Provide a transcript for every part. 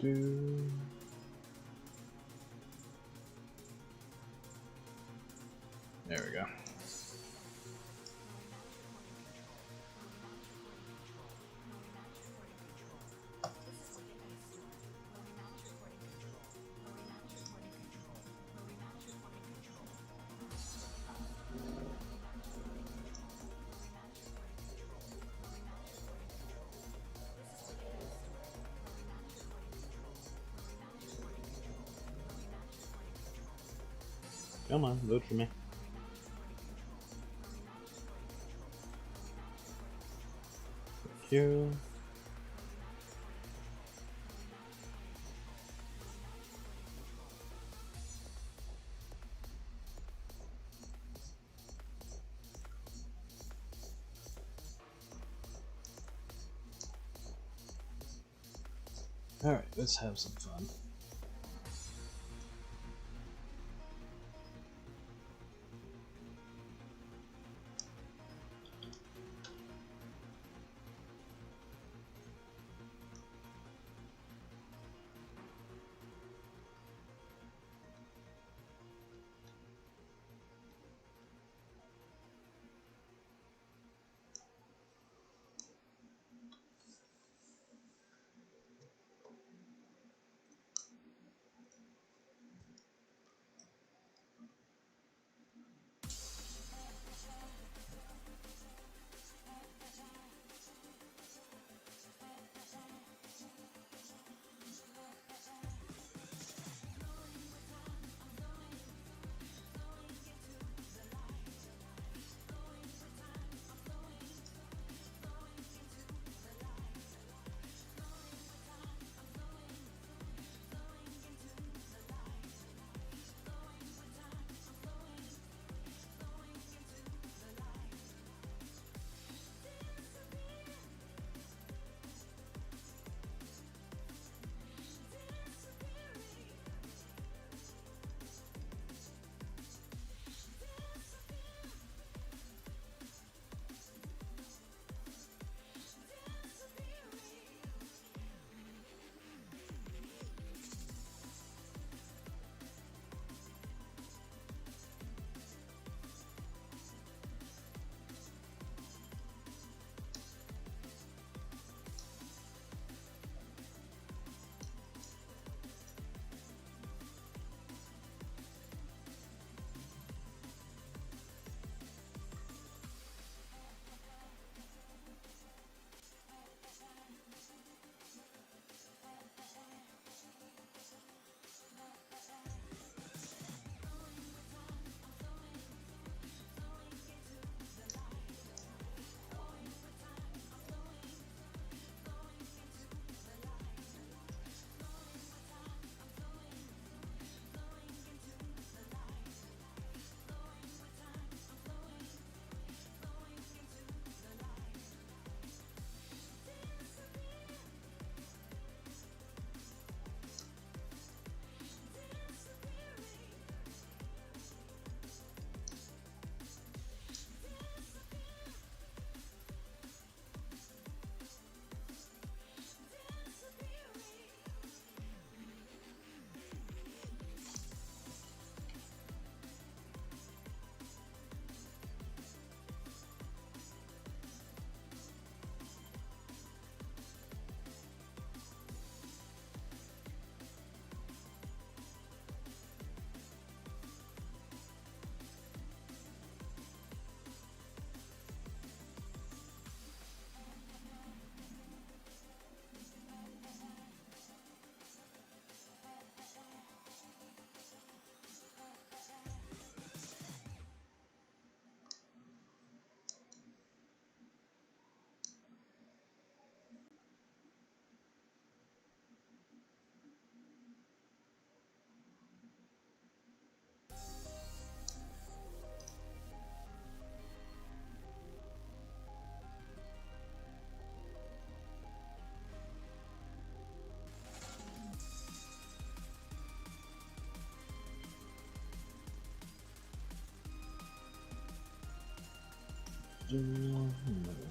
do. There we go. Come on, vote for me. Thank you. Alright, let's have some fun.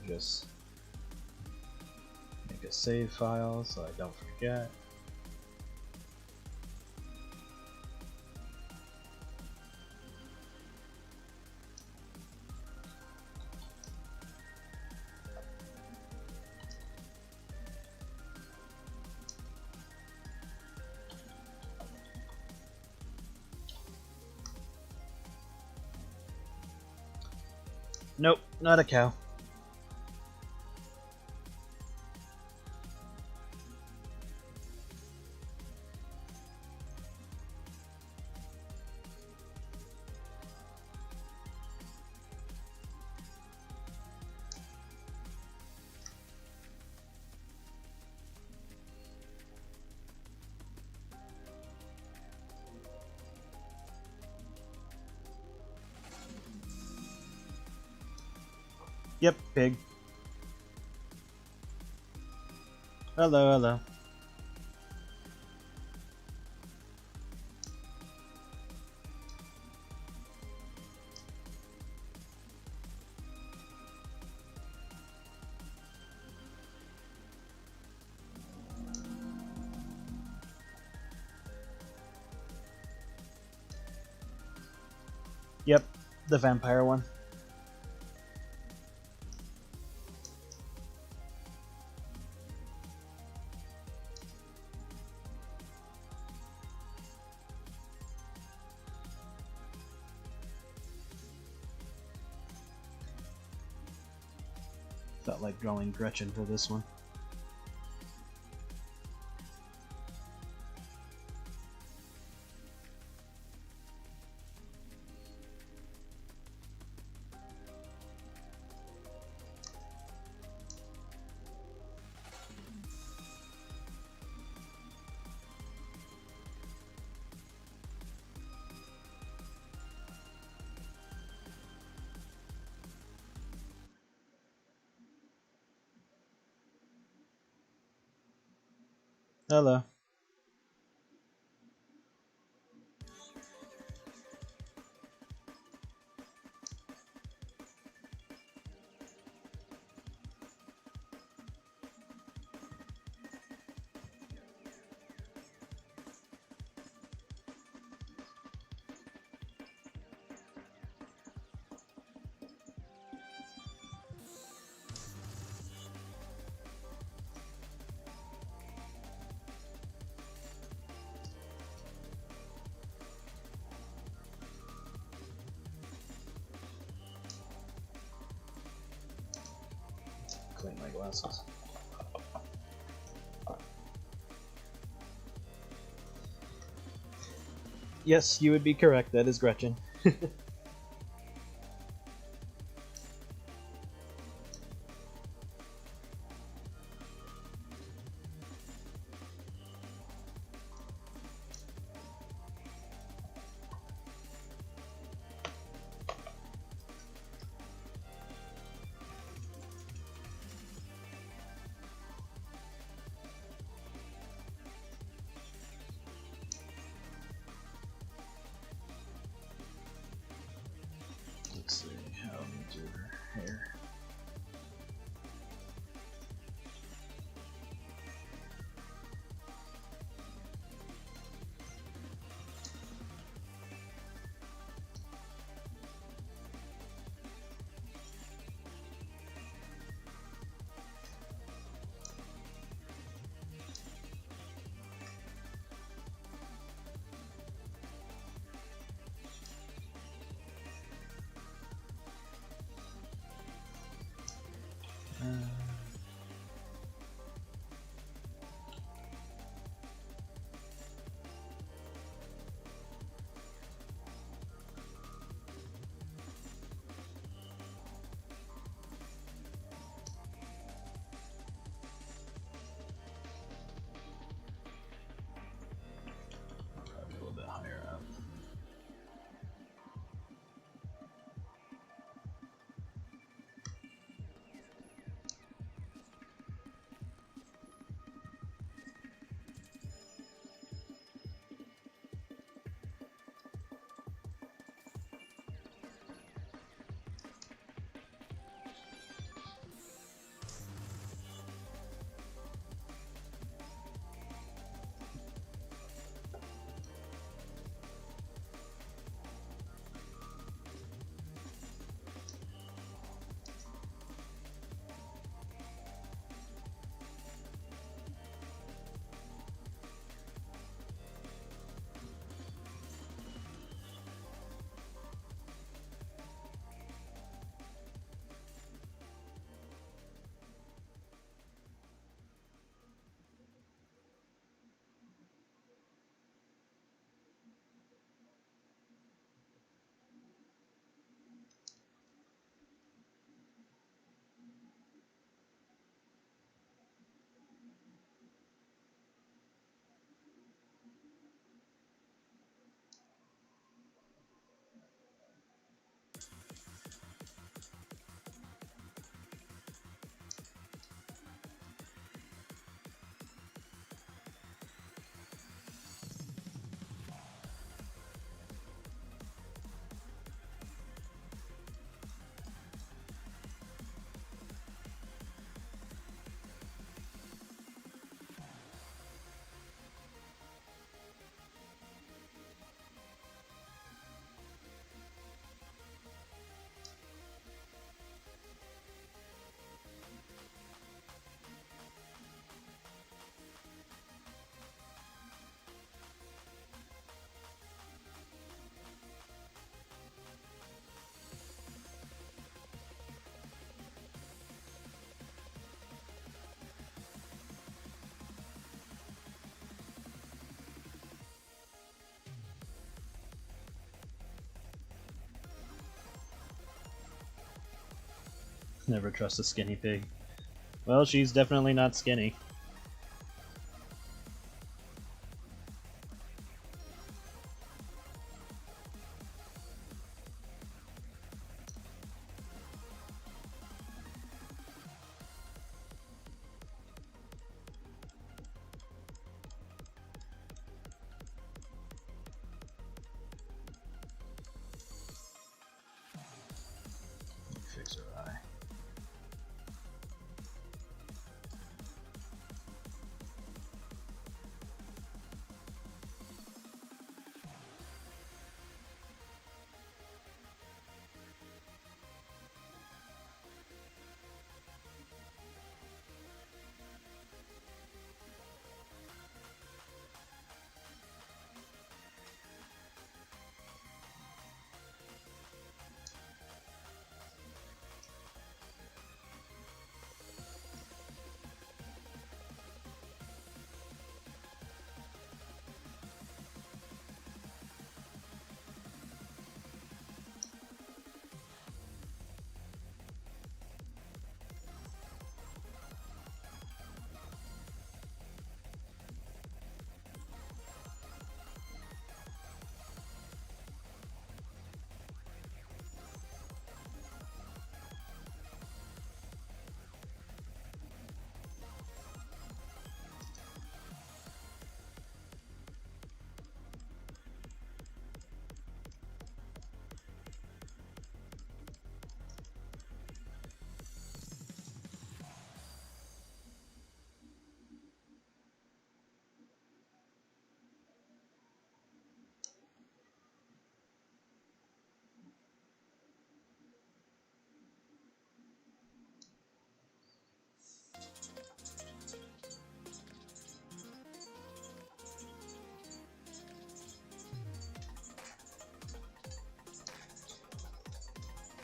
Just make a save file so I don't forget. Nope, not a cow. Yep, pig. Hello, hello. Yep, the vampire one. Felt like drawing Gretchen for this one. Hello. Clean my glasses. Yes, you would be correct. That is Gretchen. Never trust a skinny pig. Well, she's definitely not skinny. Fix her eye.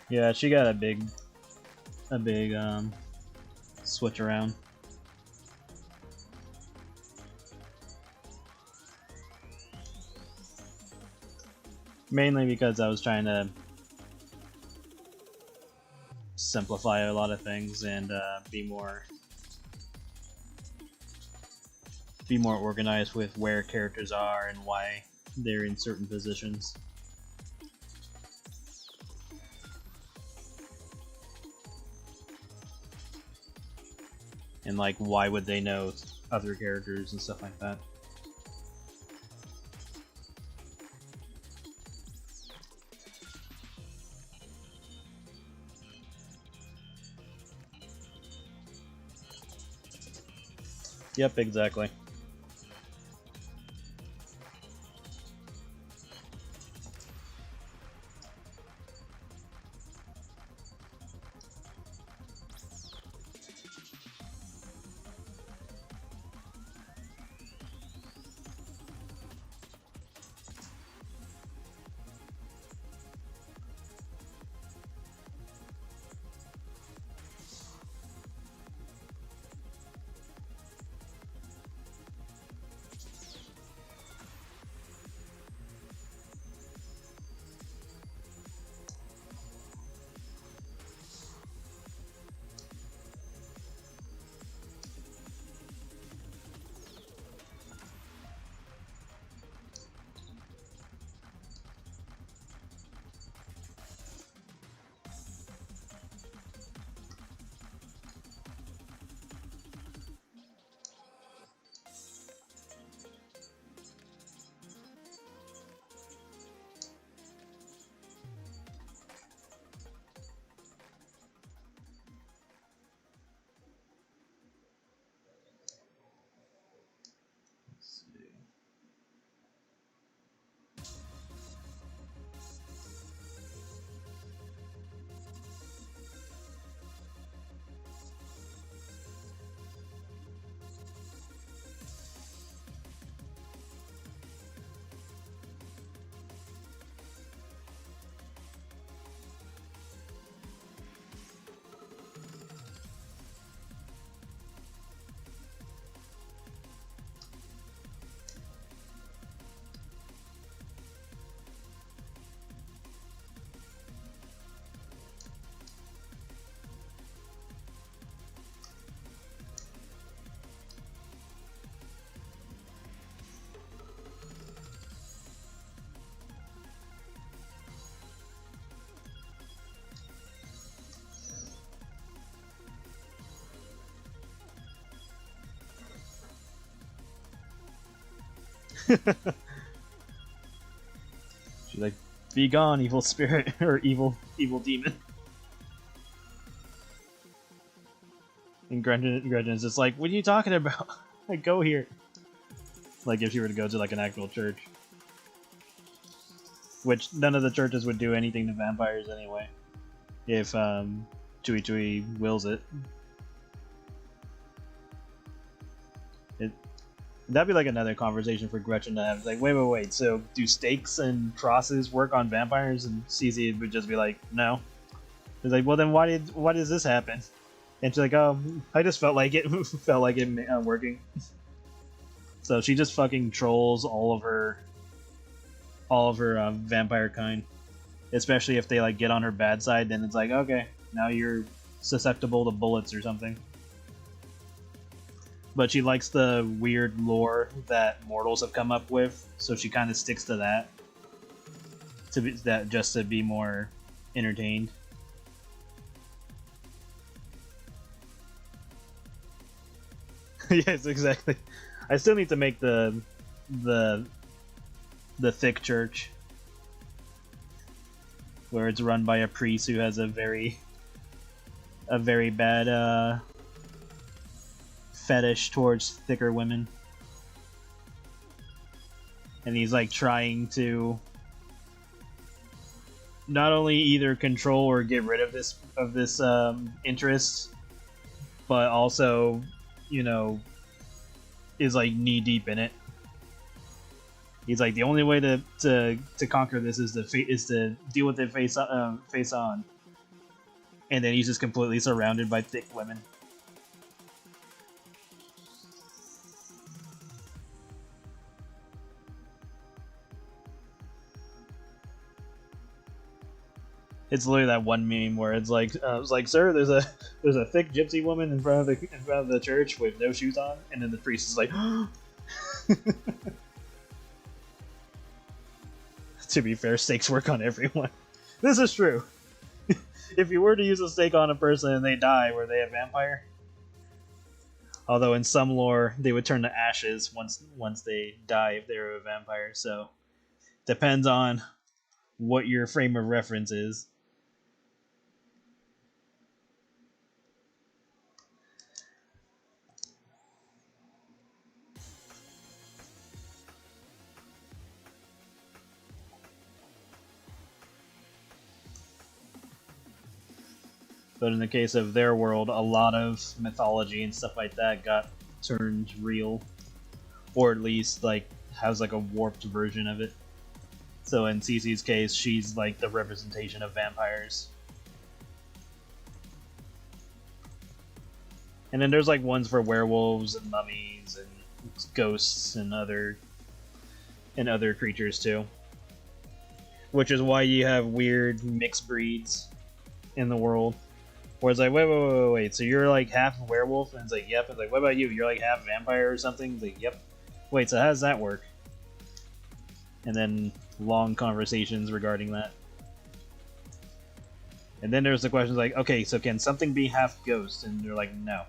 Yeah, she got a big switch around. Mainly because I was trying to simplify a lot of things and be more organized with where characters are and why they're in certain positions. And like, why would they know other characters and stuff like that. Yep, exactly. She's like, "Be gone, evil spirit," or evil demon. And Gretchen's just like, "What are you talking about? Like, go here." Like if she were to go to like an actual church. Which none of the churches would do anything to vampires anyway. If Chewy Chewy wills it. That'd be like another conversation for Gretchen to have. Like, wait. So do stakes and crosses work on vampires? And CC would just be like, no. It's like, well then why does this happen? And she's like, oh, I just felt like it working. So she just fucking trolls all of her vampire kind. Especially if they like get on her bad side, then it's like, okay, now you're susceptible to bullets or something. But she likes the weird lore that mortals have come up with, so she kind of sticks to that. Just to be more entertained. Yes, exactly. I still need to make the thick church, where it's run by a priest who has a very bad fetish towards thicker women, and he's like trying to not only either control or get rid of this interest, but also, you know, is like knee deep in it. He's like, the only way to conquer this is to deal with it face on, and then he's just completely surrounded by thick women. It's literally that one meme where it's like, sir, there's a thick gypsy woman in front of the church with no shoes on, and then the priest is like, to be fair, stakes work on everyone. This is true. If you were to use a stake on a person and they die, were they a vampire? Although in some lore, they would turn to ashes once they die if they were a vampire. So depends on what your frame of reference is. But in the case of their world, a lot of mythology and stuff like that got turned real, or at least like has like a warped version of it. So in Cece's case, she's like the representation of vampires. And then there's like ones for werewolves and mummies and ghosts and other creatures too. Which is why you have weird mixed breeds in the world. Where it's like, wait, so you're like half werewolf? And it's like, yep. It's like, what about you? You're like half vampire or something? It's like, yep. Wait, so how does that work? And then long conversations regarding that. And then there's the questions like, okay, so can something be half ghost? And they're like, no.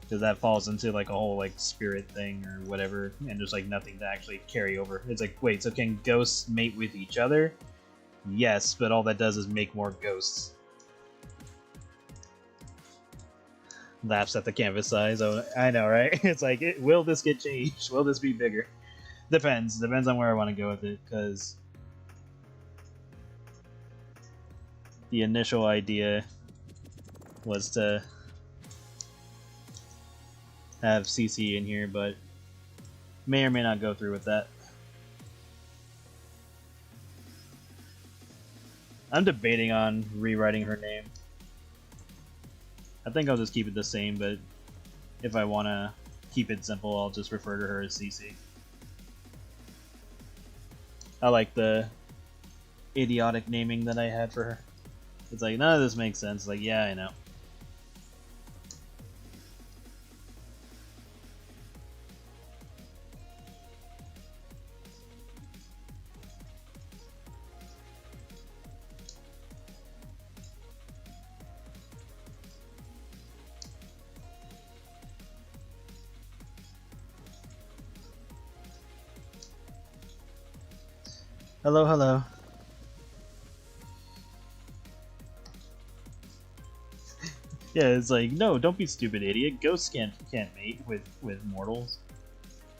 Because that falls into like a whole like spirit thing or whatever, and there's like nothing to actually carry over. It's like, wait, so can ghosts mate with each other? Yes, but all that does is make more ghosts. Laughs at the canvas size. Oh, I know, right? It's like, will this get changed? Will this be bigger? Depends on where I want to go with it, because the initial idea was to have CC in here, but may or may not go through with that. I'm debating on rewriting her name. I think I'll just keep it the same, but if I want to keep it simple, I'll just refer to her as CC. I like the idiotic naming that I had for her. It's like, none of this makes sense. Like, yeah, I know. Hello, hello. Yeah, it's like, no, don't be stupid, idiot. Ghosts can't mate with mortals.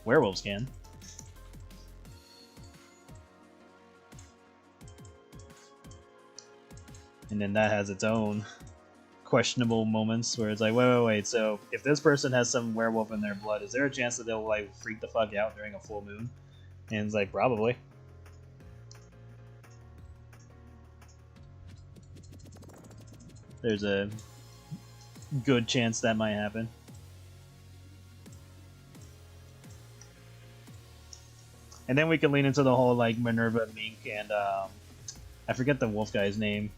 Werewolves can. And then that has its own questionable moments where it's like, wait. So if this person has some werewolf in their blood, is there a chance that they'll like freak the fuck out during a full moon? And it's like, probably. There's a good chance that might happen. And then we can lean into the whole like Minerva, Mink, and I forget the wolf guy's name,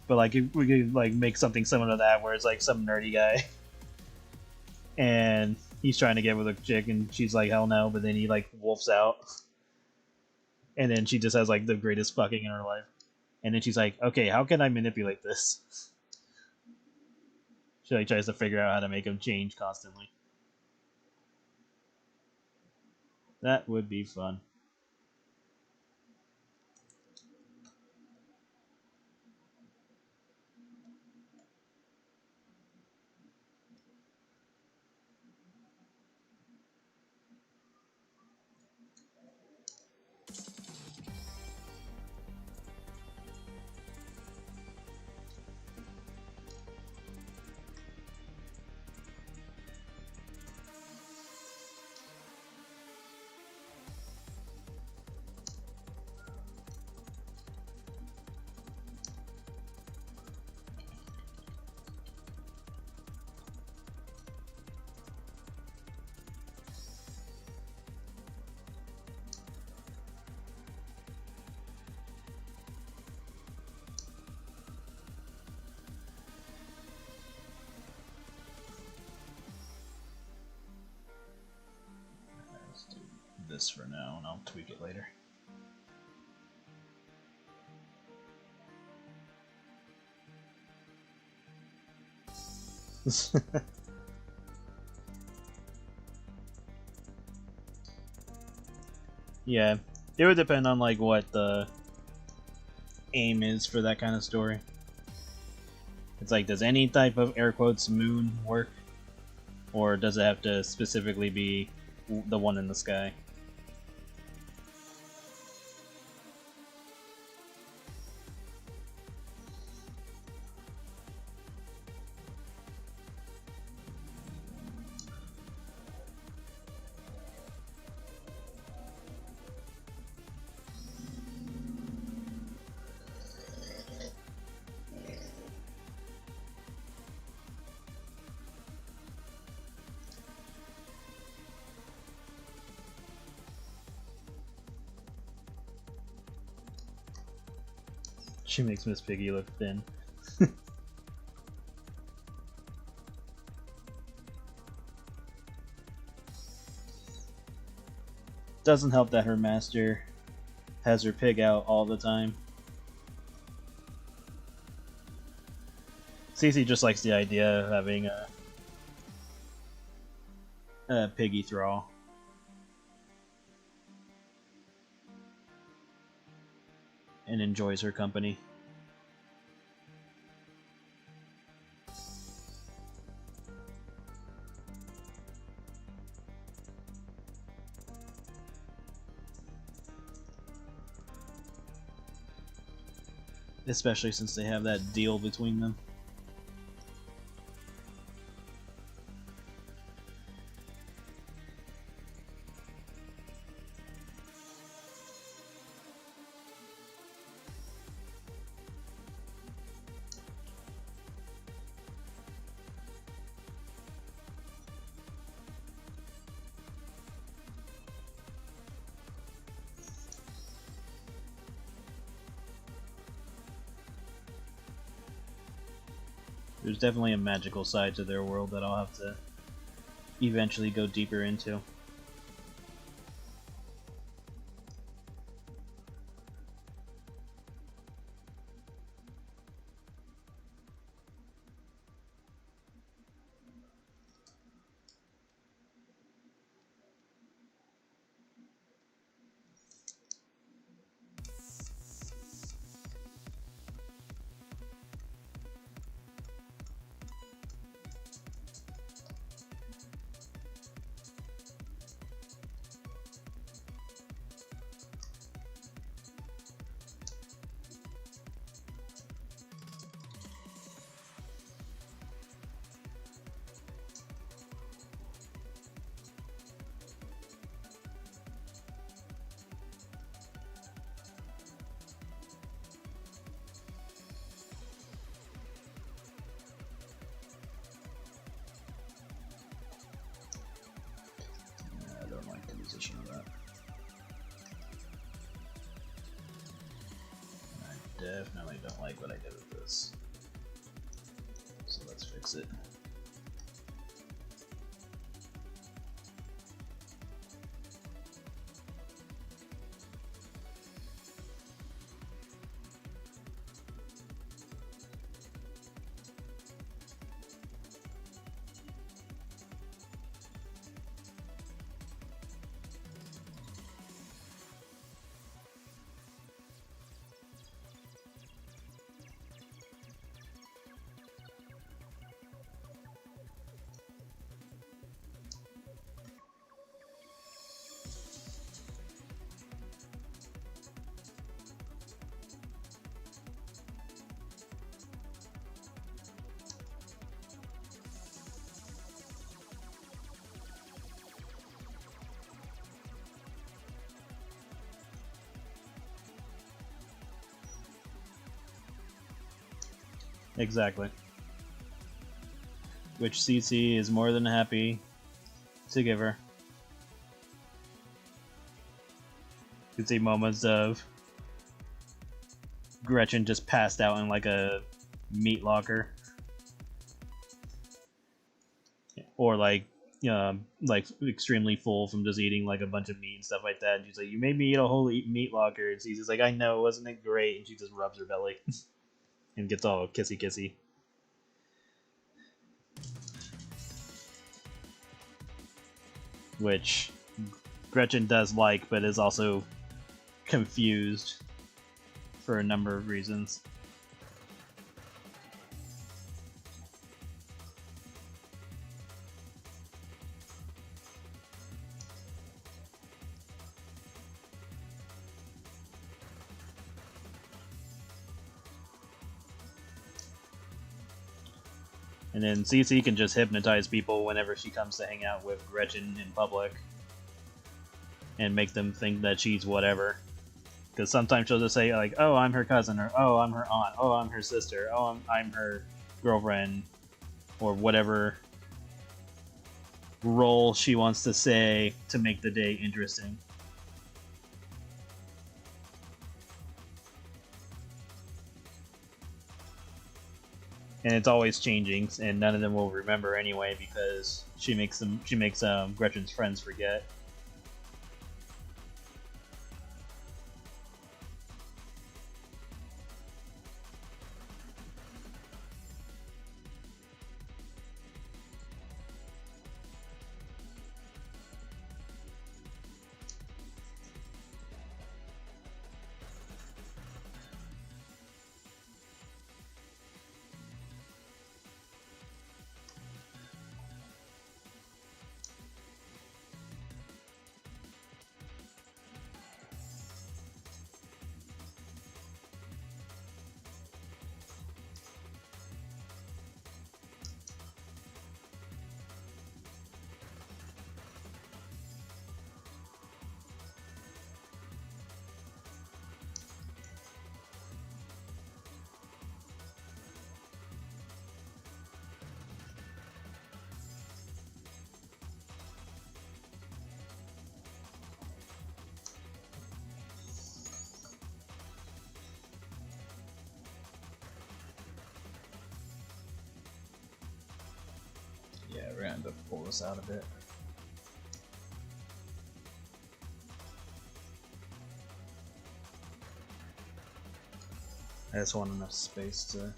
but like we could like make something similar to that, where it's like some nerdy guy, and he's trying to get with a chick, and she's like, hell no, but then he like wolfs out, and then she just has like the greatest fucking in her life, and then she's like, okay, how can I manipulate this? She like tries to figure out how to make him change constantly. That would be fun. Let's do this for now, and I'll tweak it later. Yeah, it would depend on like what the aim is for that kind of story. It's like, does any type of air quotes moon work, or does it have to specifically be the one in the sky? She makes Miss Piggy look thin. Doesn't help that her master has her pig out all the time. Cece just likes the idea of having a piggy thrall. And enjoys her company. Especially since they have that deal between them. There's definitely a magical side to their world that I'll have to eventually go deeper into. position of that. I definitely don't like what I did with this. So let's fix it. Exactly. Which CC is more than happy to give her. You can see moments of Gretchen just passed out in like a meat locker. Or like extremely full from just eating like a bunch of meat and stuff like that. And she's like, "You made me eat a whole meat locker." And she's just like, "I know, wasn't it great?" And she just rubs her belly and gets all kissy kissy. Which Gretchen does like, but is also confused for a number of reasons. And then CC can just hypnotize people whenever she comes to hang out with Gretchen in public. And make them think that she's whatever. Because sometimes she'll just say, like, "Oh, I'm her cousin," or "Oh, I'm her aunt," "Oh, I'm her sister," "Oh, I'm her girlfriend," or whatever role she wants to say to make the day interesting. And it's always changing, and none of them will remember anyway because she makes Gretchen's friends forget. Yeah, we're gonna have to pull this out a bit. I just want enough space to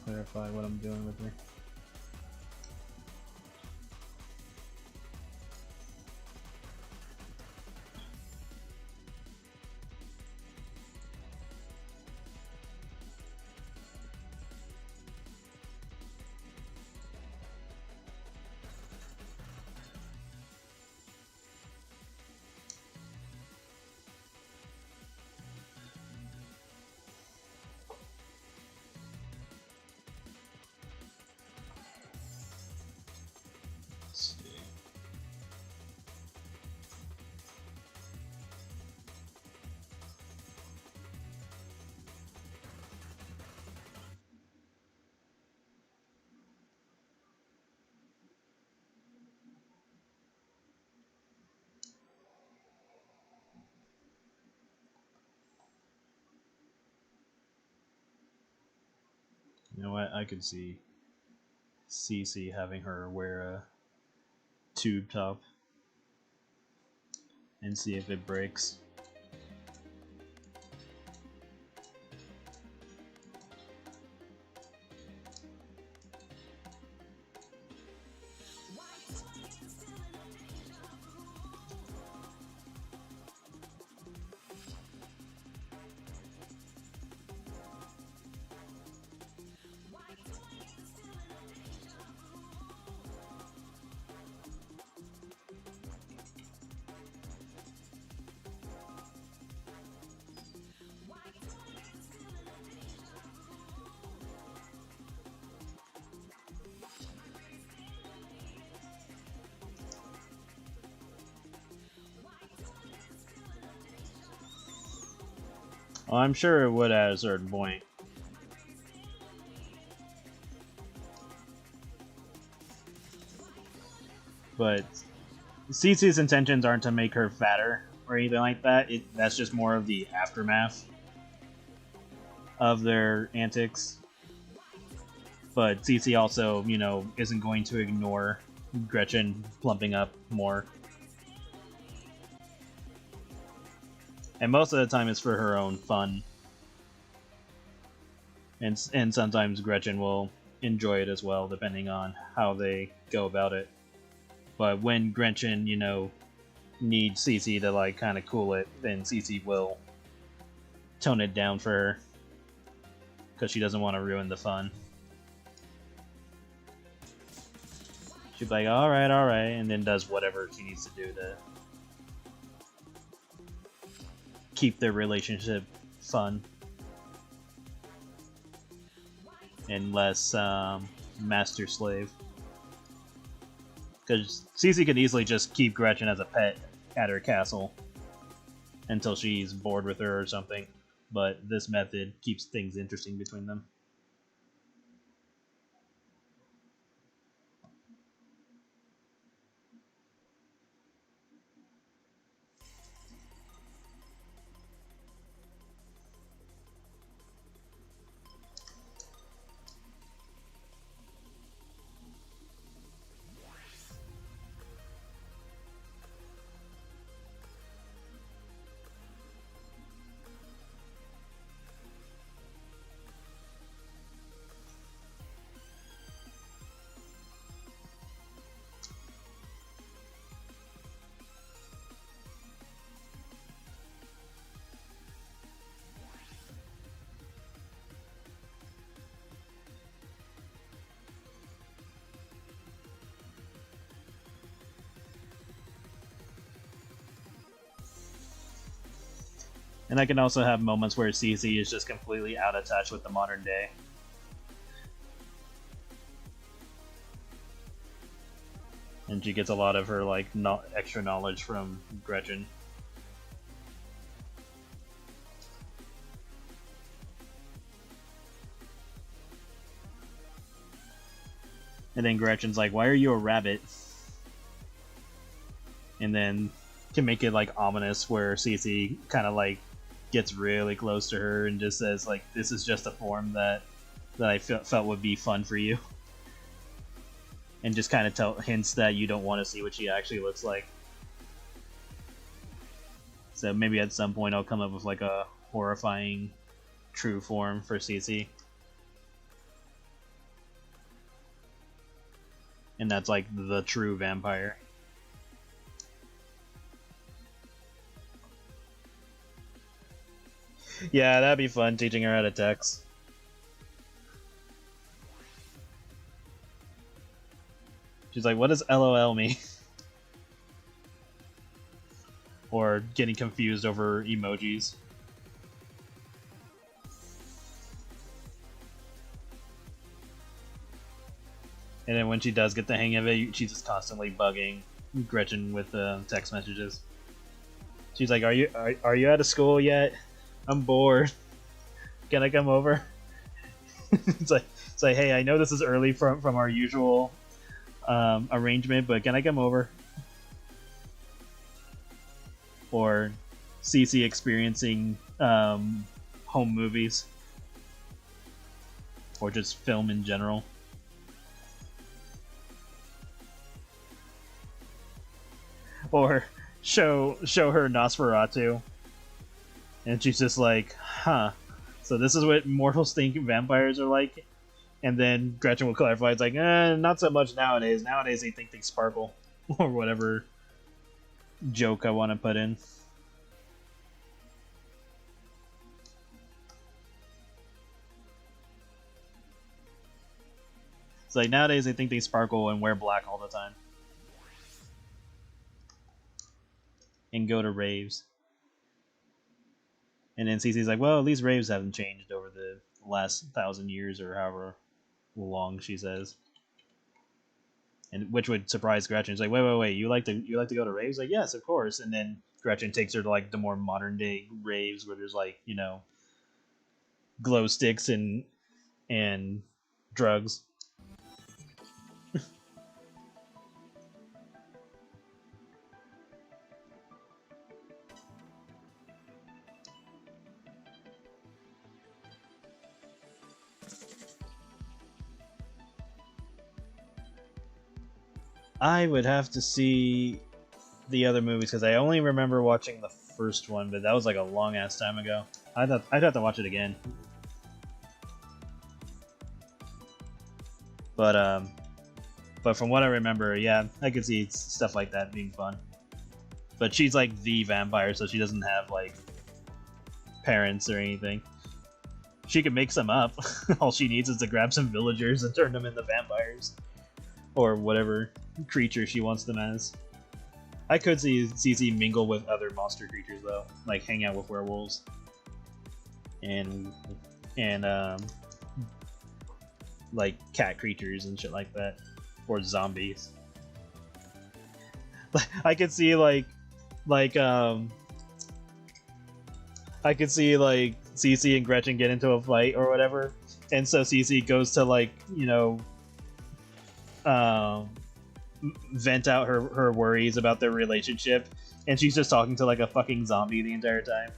clarify what I'm doing with her. You know what? I could see Cece having her wear a tube top and see if it breaks. Well, I'm sure it would at a certain point. But Cece's intentions aren't to make her fatter or anything like that. That's just more of the aftermath of their antics. But Cece also, you know, isn't going to ignore Gretchen plumping up more. And most of the time it's for her own fun. And sometimes Gretchen will enjoy it as well, depending on how they go about it. But when Gretchen, you know, needs Cece to like kind of cool it, then Cece will tone it down for her because she doesn't want to ruin the fun. She'll be like, all right, and then does whatever she needs to do to keep their relationship fun and less master slave. Because Cece could easily just keep Gretchen as a pet at her castle until she's bored with her or something. But this method keeps things interesting between them. And I can also have moments where Cece is just completely out of touch with the modern day. And she gets a lot of her like extra knowledge from Gretchen. And then Gretchen's like, "Why are you a rabbit?" And then to make it like ominous, where Cece kind of like gets really close to her and just says like, "This is just a form that I felt would be fun for you," and just kind of hints that you don't want to see what she actually looks like. So maybe at some point I'll come up with like a horrifying true form for Cece. And that's like the true vampire. Yeah, that'd be fun, teaching her how to text. She's like, what does LOL mean? Or getting confused over emojis. And then when she does get the hang of it, she's just constantly bugging Gretchen with text messages. She's like, "Are you out of school yet? I'm bored. Can I come over?" it's like, hey, I know this is early from our usual arrangement, but can I come over? Or Cece experiencing home movies. or just film in general. Or show her Nosferatu, and she's just like, huh, so this is what mortals think vampires are like? And then Gretchen will clarify, it's like, not so much nowadays. Nowadays they think they sparkle. Or whatever joke I want to put in. It's like, nowadays they think they sparkle and wear black all the time. And go to raves. And then Cece's like, well, at least raves haven't changed over the last 1,000 years or however long she says. And which would surprise Gretchen. She's like, wait, you like to go to raves? Like, yes, of course. And then Gretchen takes her to like the more modern day raves where there's like, you know, glow sticks and drugs. I would have to see the other movies because I only remember watching the first one, but that was like a long ass time ago. I'd have to watch it again. But from what I remember, yeah, I could see stuff like that being fun. But she's like the vampire, so she doesn't have like parents or anything. She could make some up. All she needs is to grab some villagers and turn them into vampires. Or whatever creature she wants them as. I could see Cece mingle with other monster creatures though, like hang out with werewolves and like cat creatures and shit like that, or zombies. I could see I could see like Cece and Gretchen get into a fight or whatever, and so Cece goes to like, you know, vent out her worries about their relationship, and she's just talking to like a fucking zombie the entire time.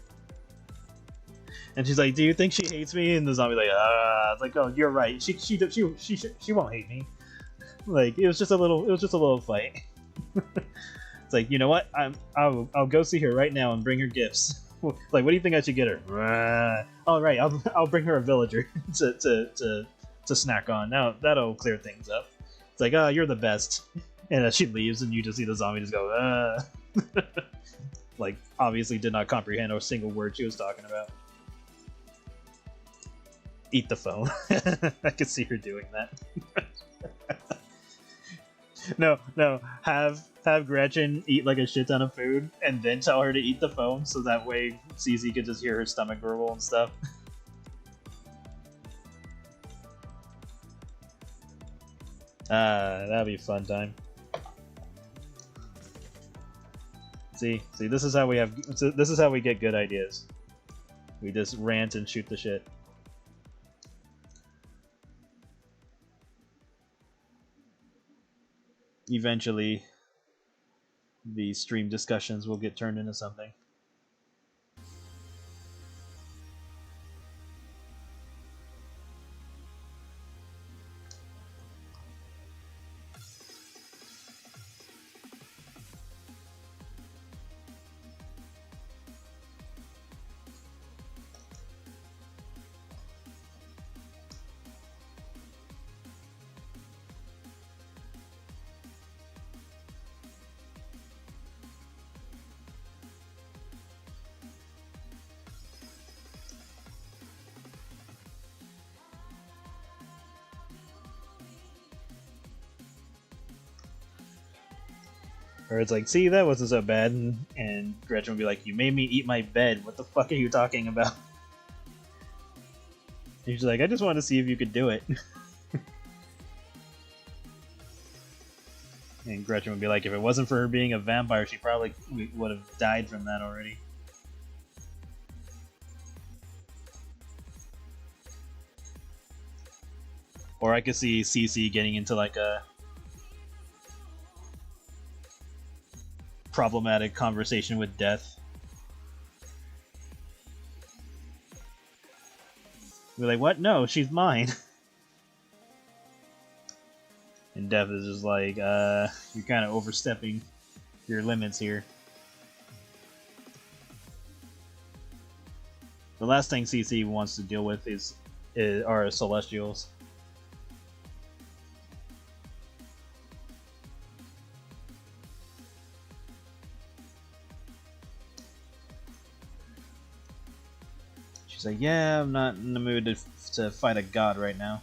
And she's like, "Do you think she hates me?" And the zombie's like, it's like, "Oh, you're right. She won't hate me. Like, it was just a little fight." It's like, you know what? I'll go see her right now and bring her gifts. Like, what do you think I should get her? All right, I'll bring her a villager to snack on. Now that'll clear things up. It's like, you're the best. And as she leaves, and you just see the zombie just go, like, obviously did not comprehend a single word she was talking about. Eat the phone. I could see her doing that. No, have Gretchen eat like a shit ton of food, and then tell her to eat the phone, so that way Cece could just hear her stomach gurgle and stuff. That'd be a fun time. See, this is how we get good ideas. We just rant and shoot the shit. Eventually, the stream discussions will get turned into something. Or it's like, see, that wasn't so bad, and Gretchen would be like, you made me eat my bed, what the fuck are you talking about? And she's like, I just wanted to see if you could do it. And Gretchen would be like, if it wasn't for her being a vampire, she probably would have died from that already. Or I could see Cece getting into like a problematic conversation with death. We're like, what? No, she's mine. And Death is just like, you're kind of overstepping your limits here. The last thing CC wants to deal with are Celestials. She's like, yeah, I'm not in the mood to fight a god right now.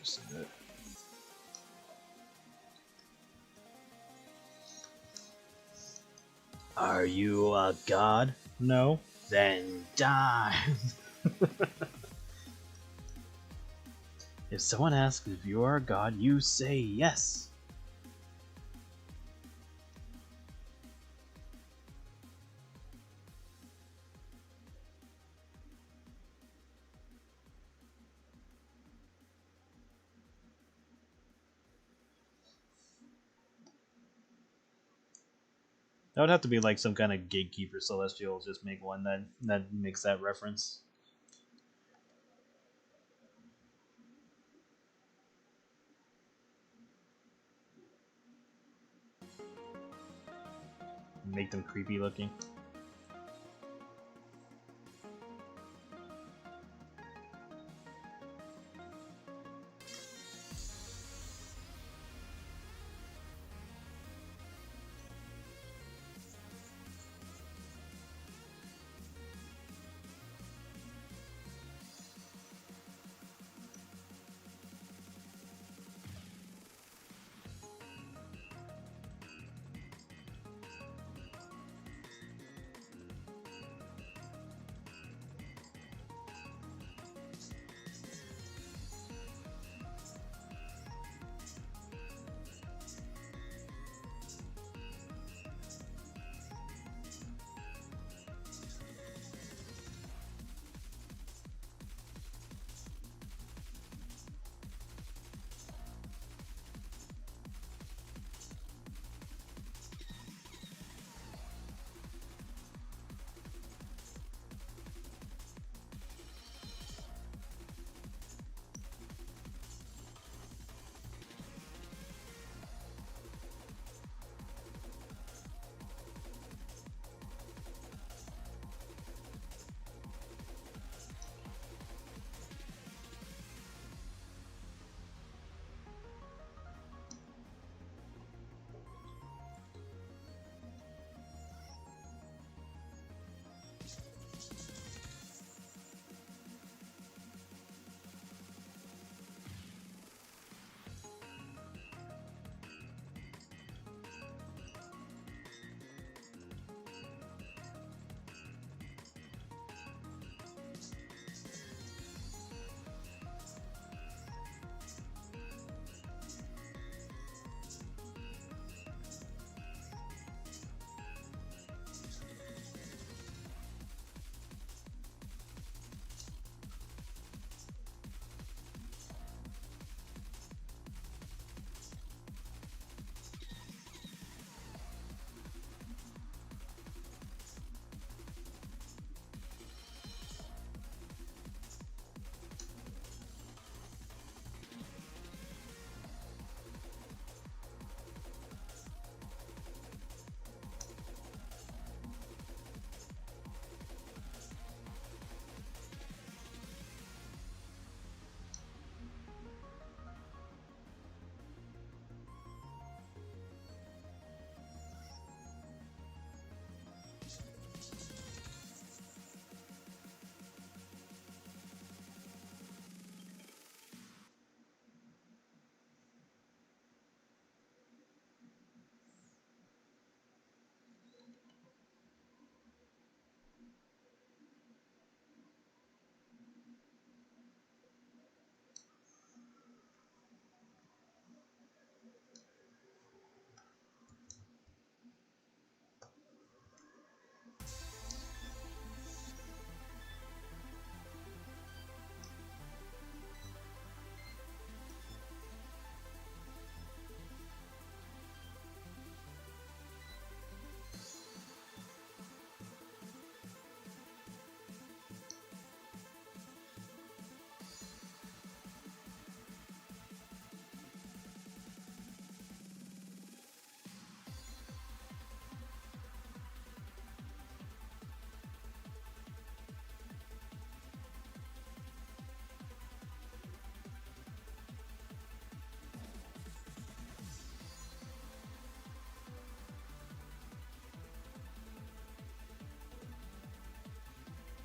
Just a bit. Are you a god? No? Then die! If someone asks if you are a god, you say yes! That would have to be like some kind of gatekeeper celestial. Just make one that makes that reference. Make them creepy looking.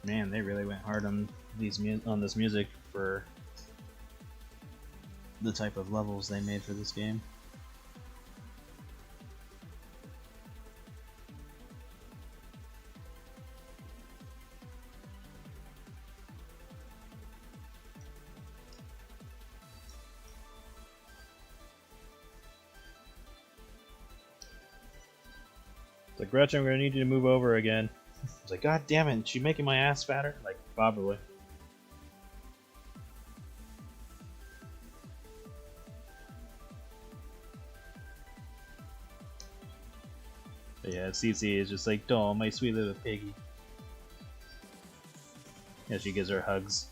Man, they really went hard on this music for the type of levels they made for this game. It's like, Gretchen, I'm gonna need you to move over again. I was like, God damn it, is she making my ass fatter? Like, probably. But yeah, CC is just like, oh, my sweet little piggy. Yeah, she gives her hugs.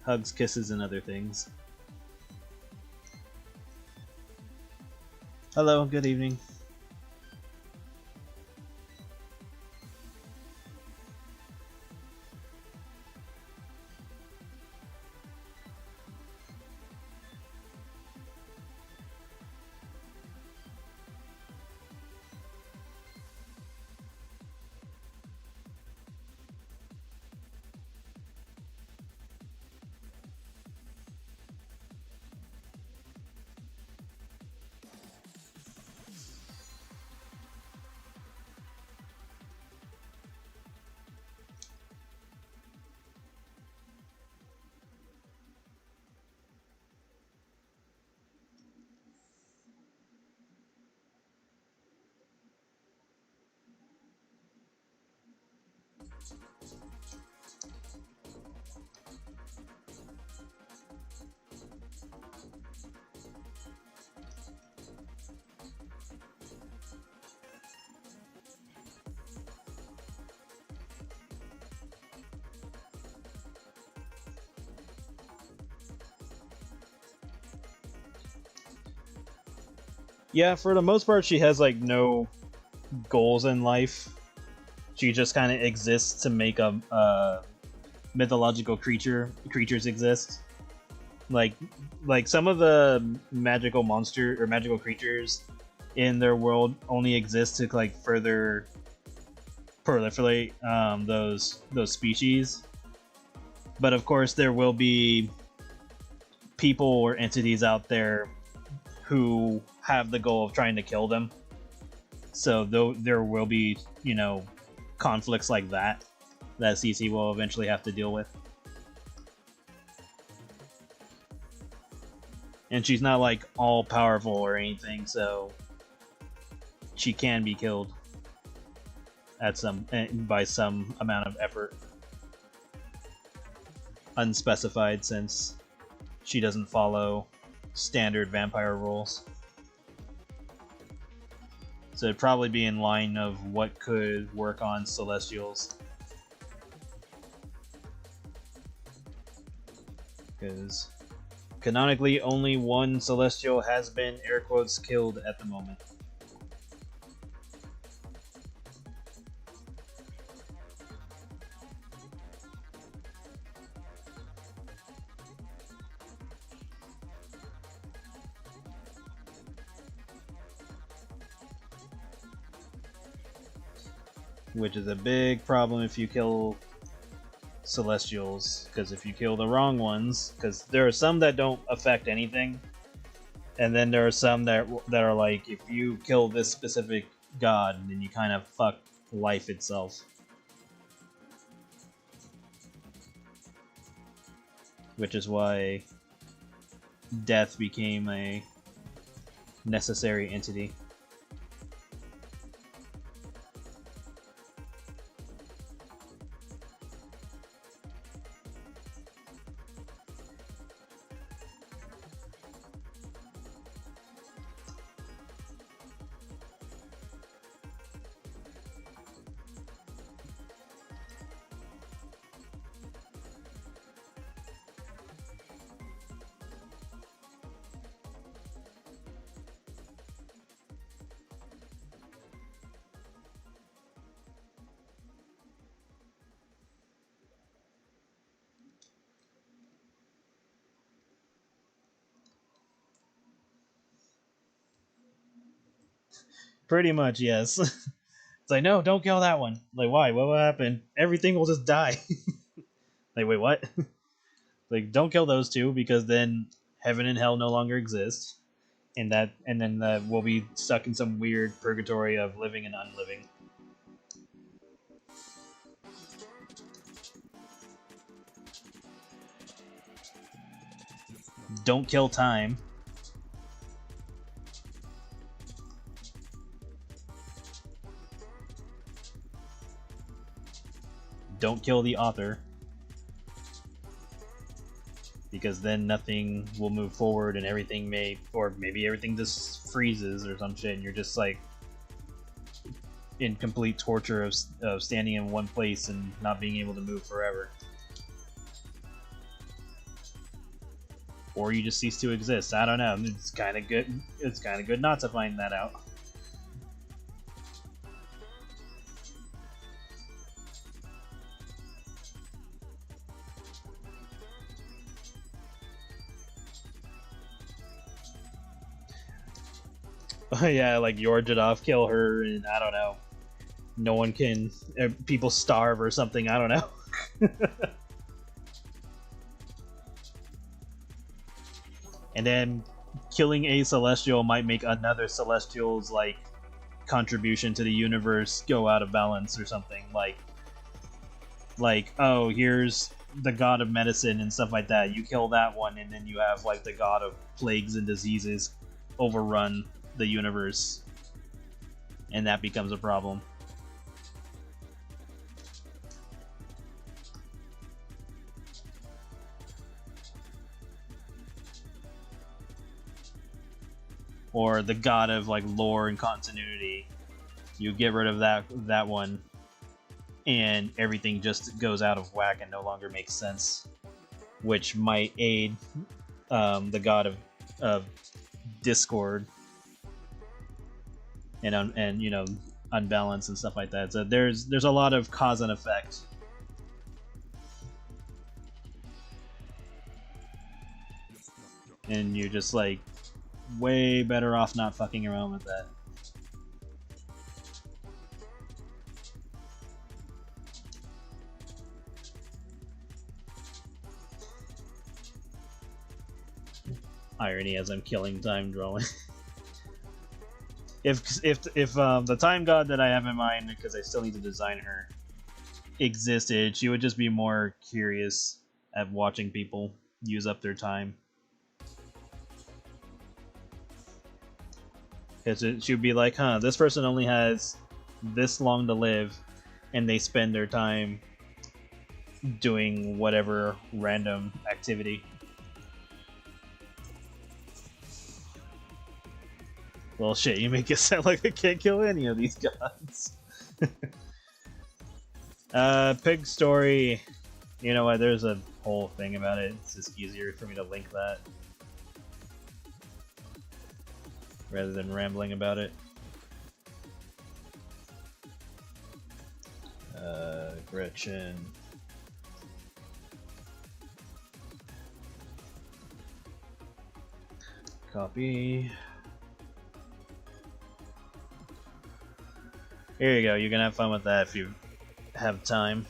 Hugs, kisses, and other things. Hello, good evening. Yeah, for the most part, she has like no goals in life. She just kind of exists to make a mythological creatures exist. Like some of the magical monster or magical creatures in their world only exist to like further proliferate those species. But of course, there will be people or entities out there who have the goal of trying to kill them. So there will be, you know, conflicts like that CC will eventually have to deal with. And she's not like all powerful or anything, so she can be killed at by some amount of effort. Unspecified, since she doesn't follow standard vampire rules. So it'd probably be in line of what could work on Celestials. Because canonically, only one Celestial has been, air quotes, killed at the moment. Which is a big problem if you kill Celestials, because if you kill the wrong ones, because there are some that don't affect anything, and then there are some that are like, if you kill this specific god, then you kind of fuck life itself. Which is why death became a necessary entity. Pretty much, yes. It's like, no, don't kill that one. Like, why? What will happen? Everything will just die. Like, wait, what? Like, don't kill those two because then heaven and hell no longer exist, and then we'll be stuck in some weird purgatory of living and unliving. Don't kill time. Don't kill the author. Because then nothing will move forward and everything maybe everything just freezes or some shit and you're just like in complete torture of standing in one place and not being able to move forever. Or you just cease to exist. I don't know. It's kind of good. It's kind of good not to find that out. Yeah, like Yorjadov kill her, and I don't know. No one can. People starve or something. I don't know. And then killing a celestial might make another celestial's like contribution to the universe go out of balance or something. Like oh, here's the god of medicine and stuff like that. You kill that one, and then you have like the god of plagues and diseases overrun the universe, and that becomes a problem. Or the god of like lore and continuity. You get rid of that one, and everything just goes out of whack and no longer makes sense, which might aid the god of discord and you know, unbalance and stuff like that. So there's a lot of cause and effect. And you're just like way better off not fucking around with that. Irony as I'm killing time drawing. if the time god that I have in mind, because I still need to design her, existed, she would just be more curious at watching people use up their time. Because she would be like, huh, this person only has this long to live, and they spend their time doing whatever random activity. Well, shit, you make it sound like I can't kill any of these gods. Pig story. You know what, there's a whole thing about it. It's just easier for me to link that rather than rambling about it. Gretchen. Copy. Here you go, you can have fun with that if you have time.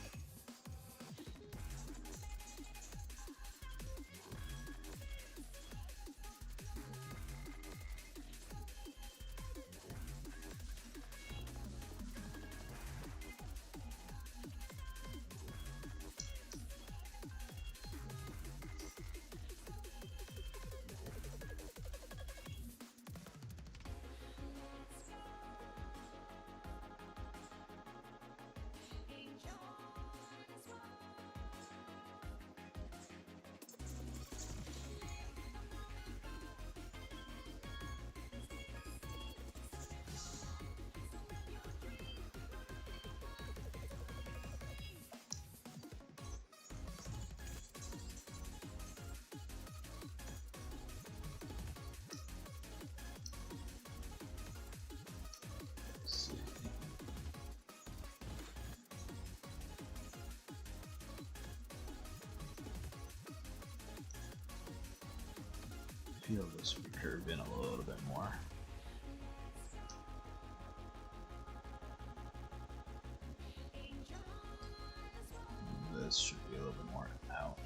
Feel this curve in a little bit more. this should be a little bit more out.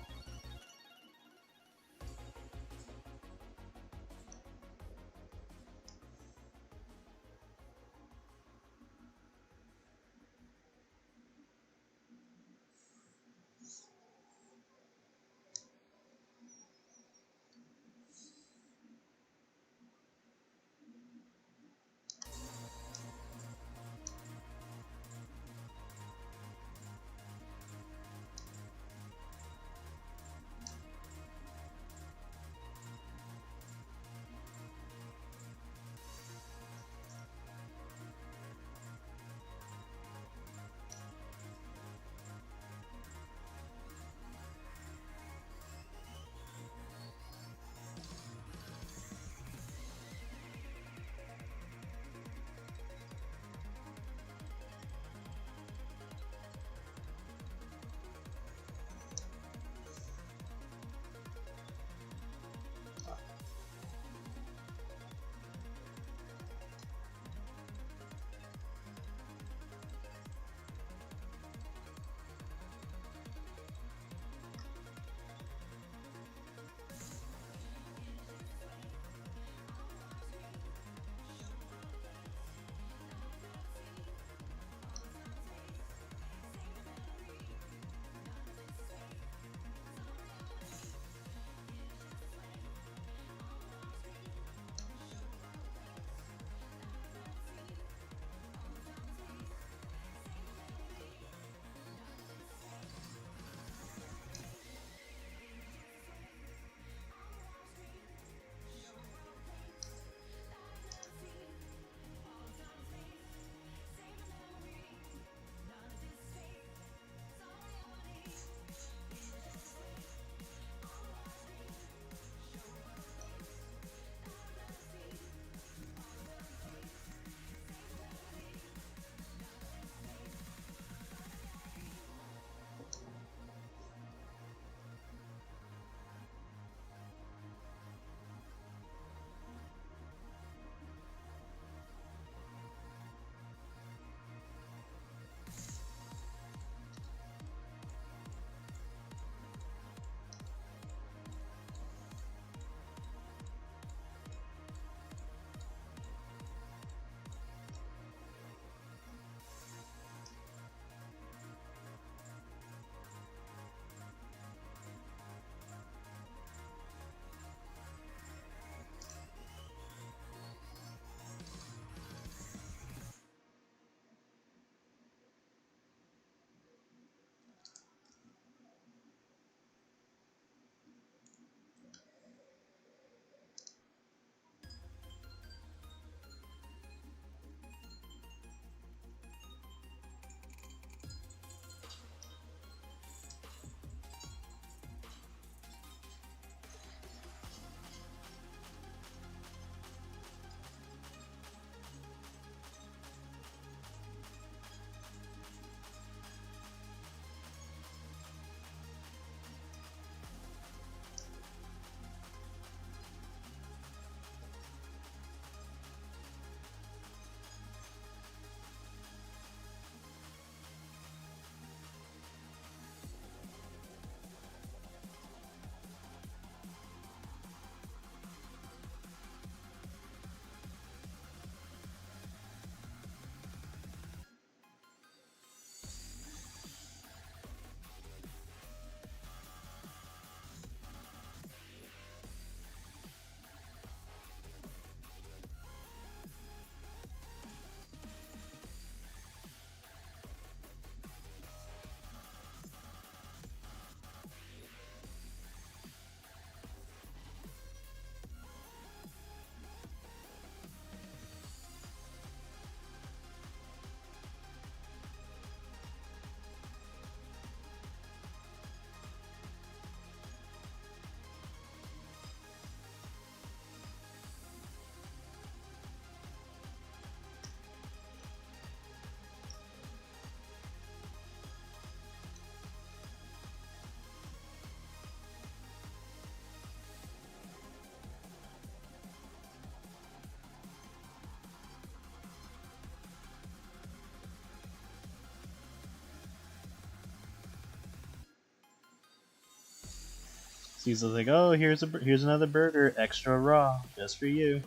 She's like, oh, here's another burger, extra raw, just for you.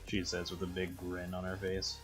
She says with a big grin on her face.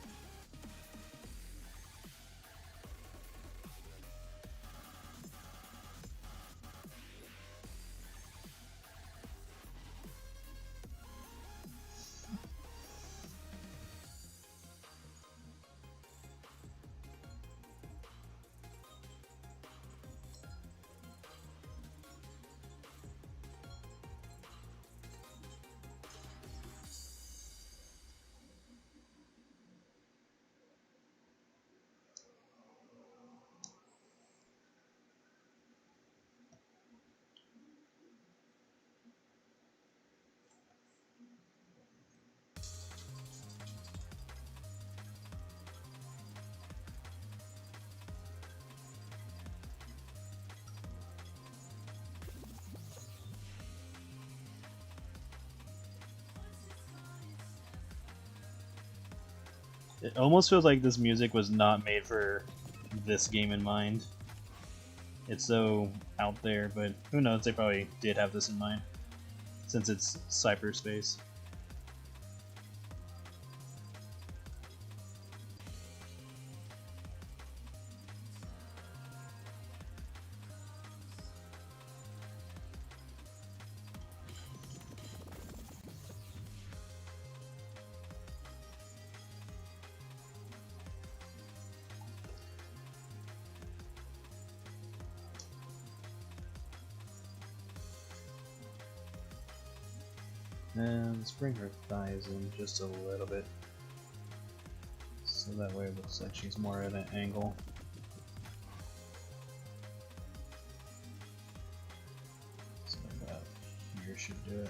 It almost feels like this music was not made for this game in mind. It's so out there, but who knows, they probably did have this in mind, since it's cyberspace. And let's bring her thighs in just a little bit, so that way it looks like she's more at an angle. So about here should do it.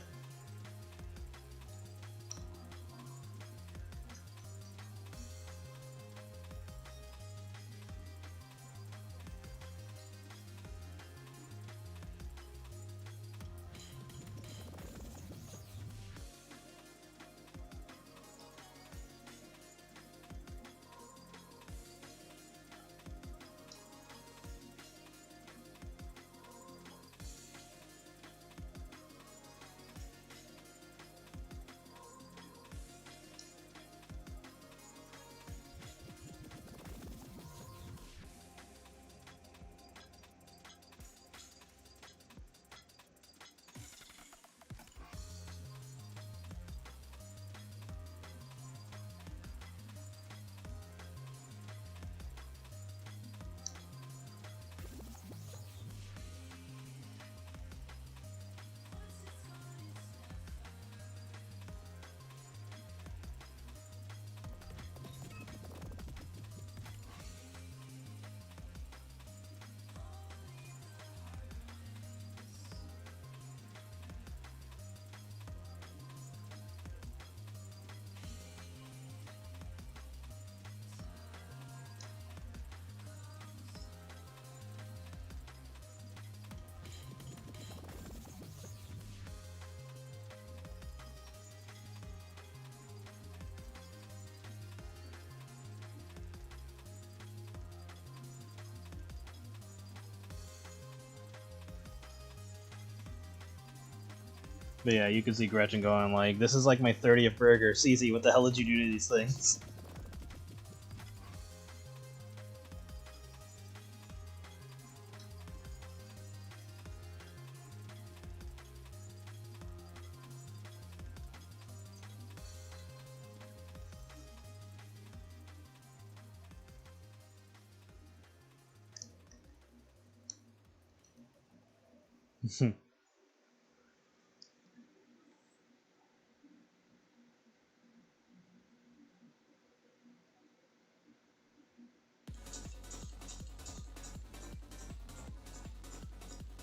But yeah, you can see Gretchen going like, this is like my 30th burger. Cece, what the hell did you do to these things?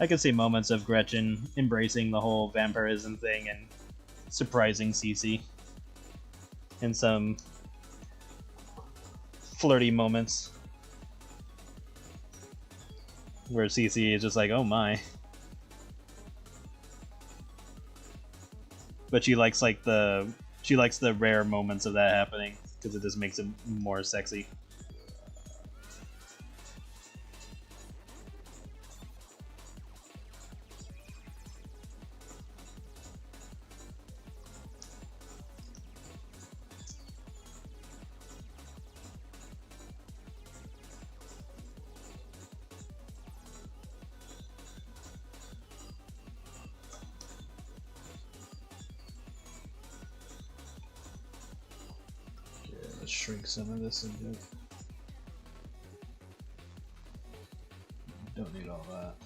I could see moments of Gretchen embracing the whole vampirism thing and surprising Cece in some flirty moments where Cece is just like, oh my. But she likes the rare moments of that happening because it just makes it more sexy. Let's shrink some of this a bit. Don't need all that.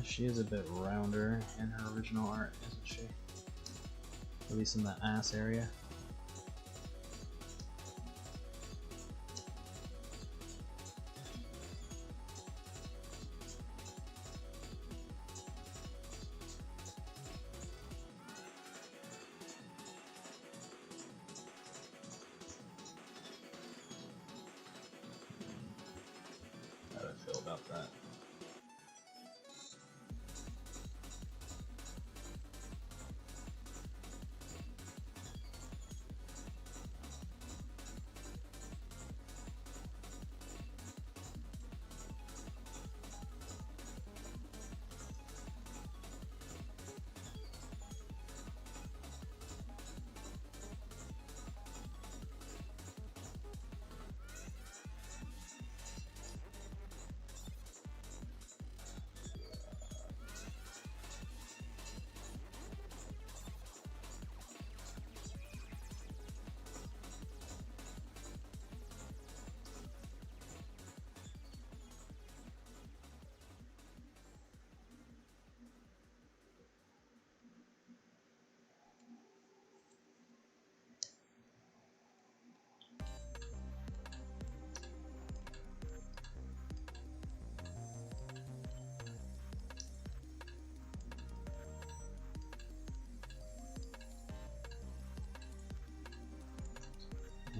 She is a bit rounder in her original art, isn't she? At least in the ass area. How do I feel about that?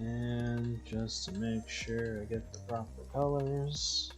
And just to make sure I get the proper colors.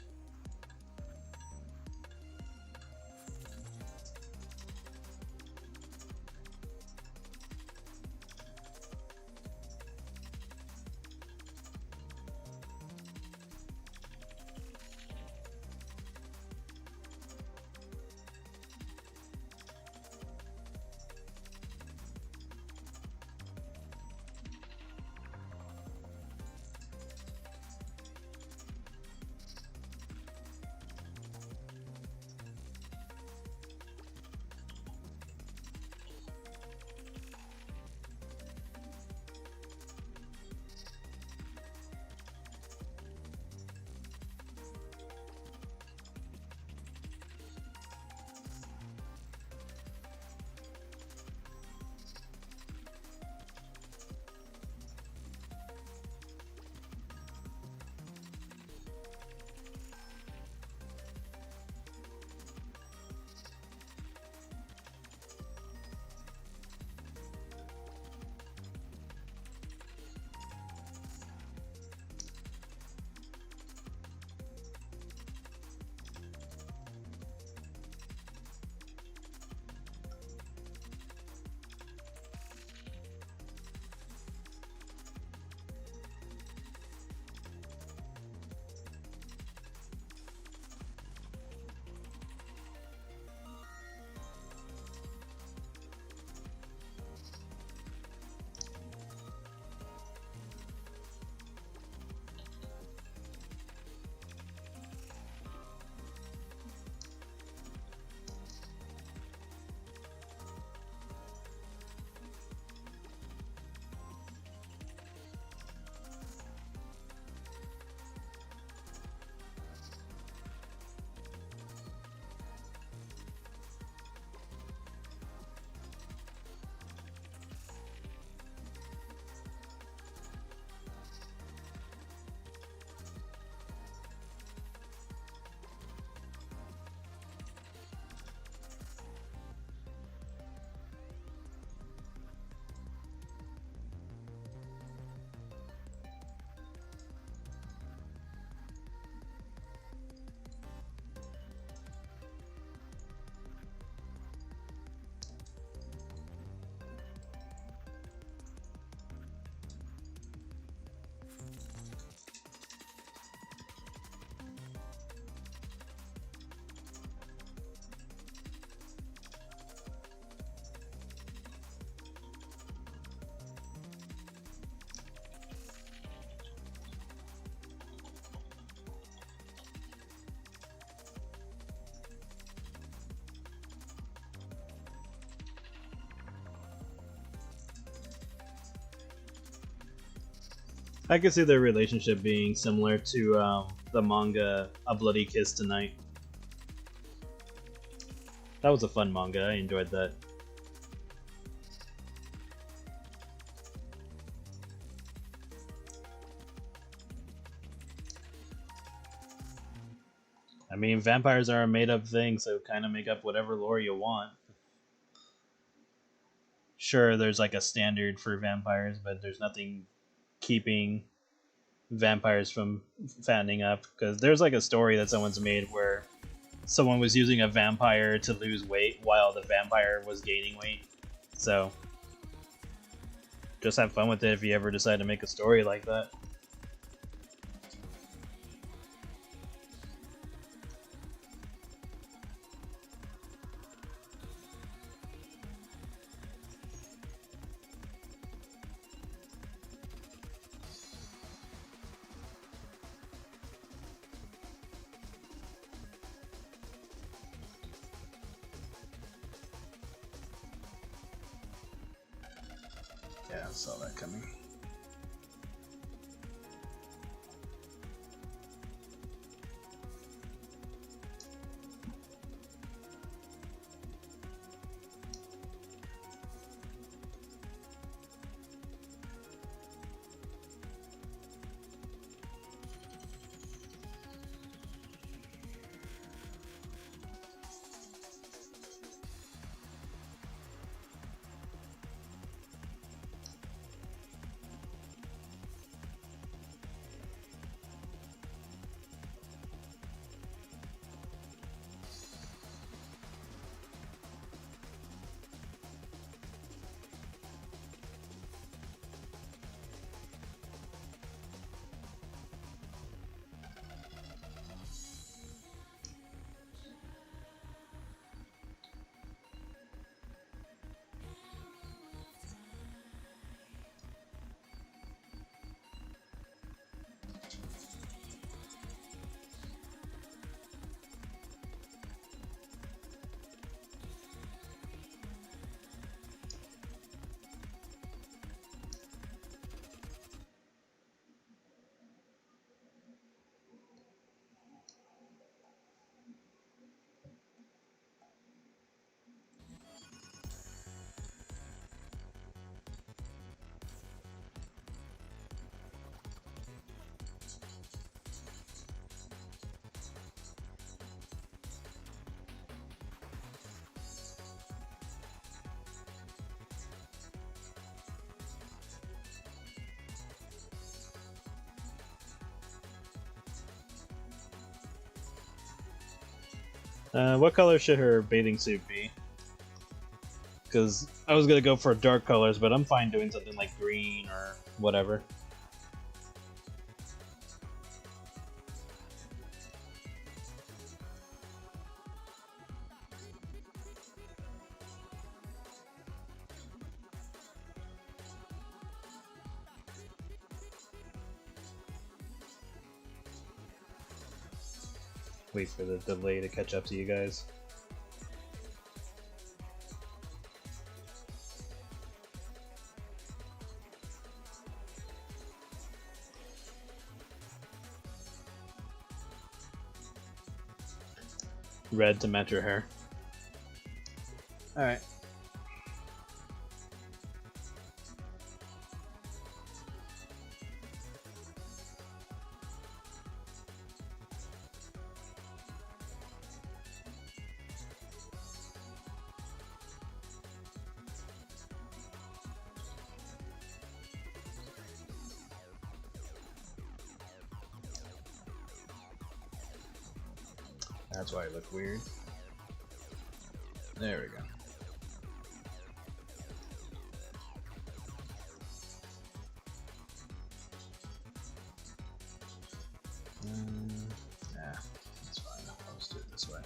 I could see their relationship being similar to the manga A Bloody Kiss Tonight. That was a fun manga, I enjoyed that. I mean, vampires are a made-up thing, so kind of make up whatever lore you want. Sure, there's like a standard for vampires, but there's nothing keeping vampires from fattening up. Because there's like a story that someone's made where someone was using a vampire to lose weight while the vampire was gaining weight. So, just have fun with it if you ever decide to make a story like that. Yeah, I saw that coming. What color should her bathing suit be? Because I was gonna go for dark colors, but I'm fine doing something like green or whatever. Wait for the delay to catch up to you guys. Red to match your hair. Alright. That's why it looked weird. There we go. Nah, that's fine. I'll just do it this way.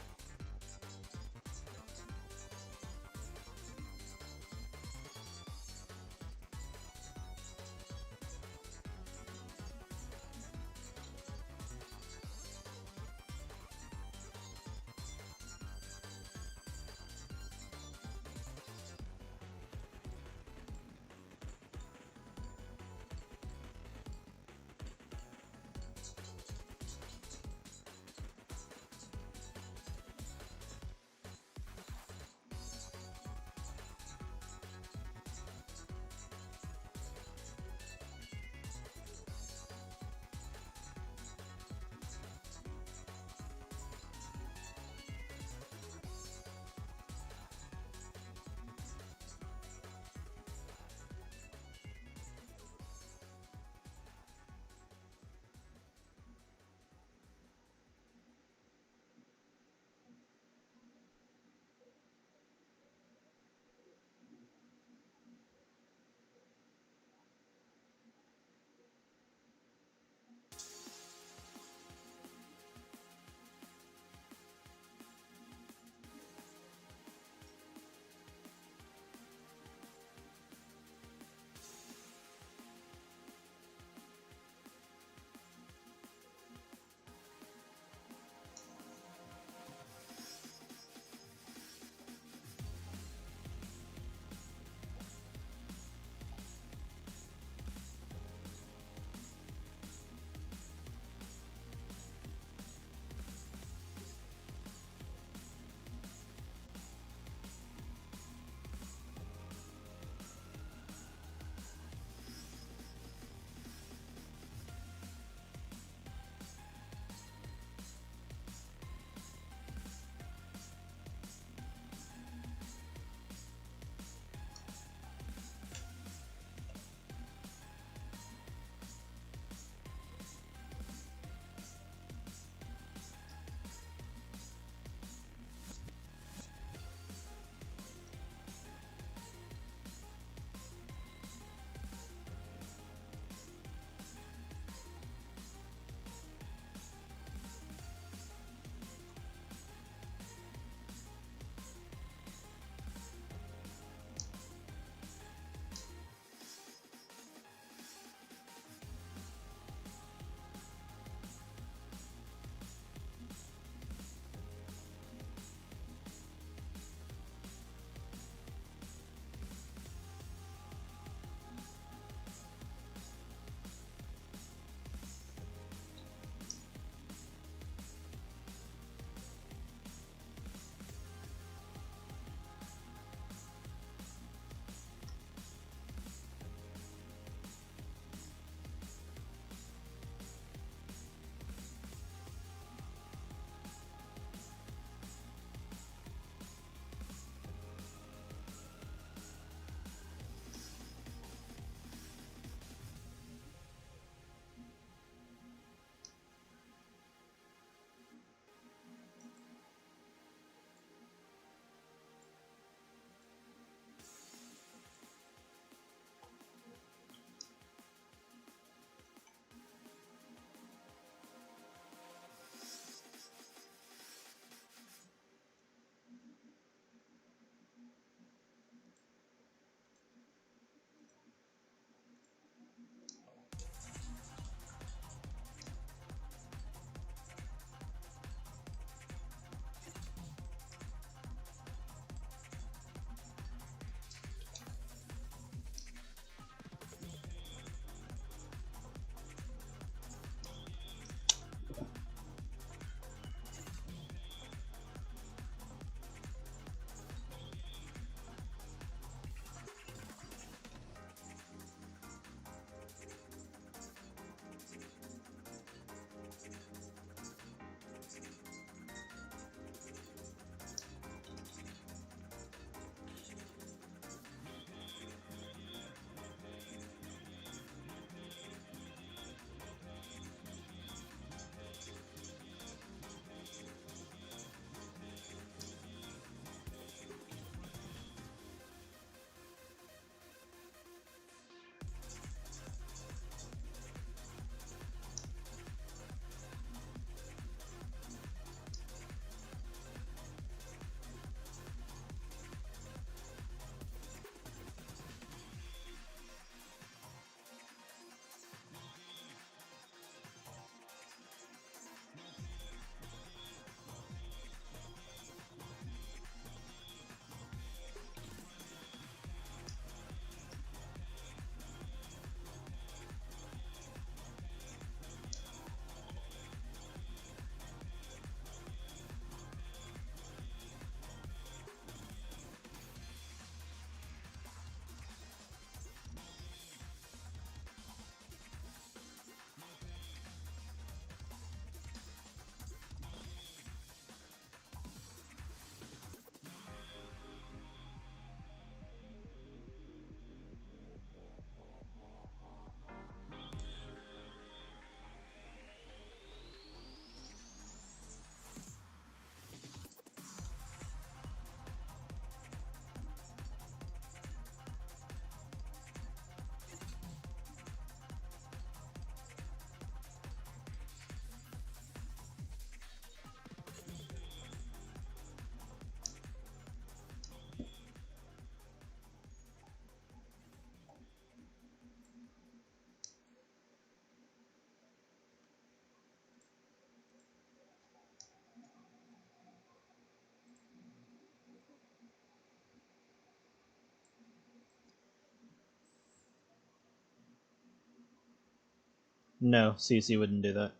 No, CC wouldn't do that.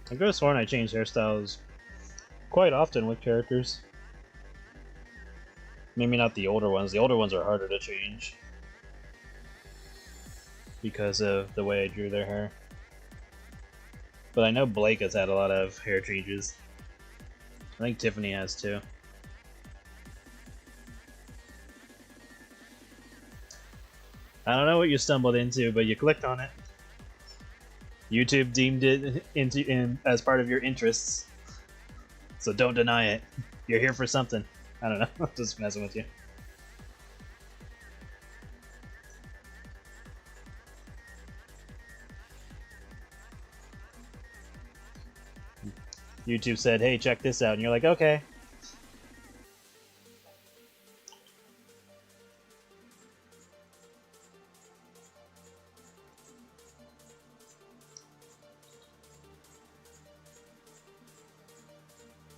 I could have sworn I changed hairstyles quite often with characters. Maybe not the older ones. The older ones are harder to change because of the way I drew their hair. But I know Blake has had a lot of hair changes. I think Tiffany has too. I don't know what you stumbled into, but you clicked on it. YouTube deemed it as part of your interests. So don't deny it. You're here for something. I don't know. I'm just messing with you. YouTube said, hey, check this out. And you're like, okay.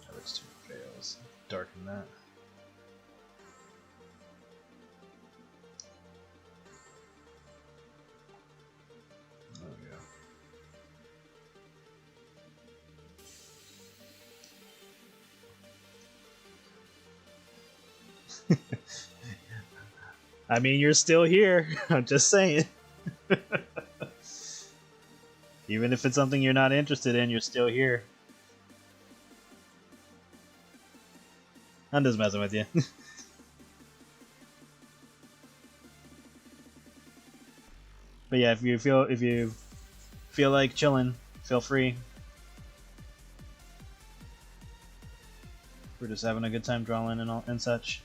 That looks too pale. Let's darken that. I mean, you're still here. I'm just saying. Even if it's something you're not interested in, you're still here. I'm just messing with you. But yeah, if you feel like chilling, feel free. We're just having a good time drawing and such.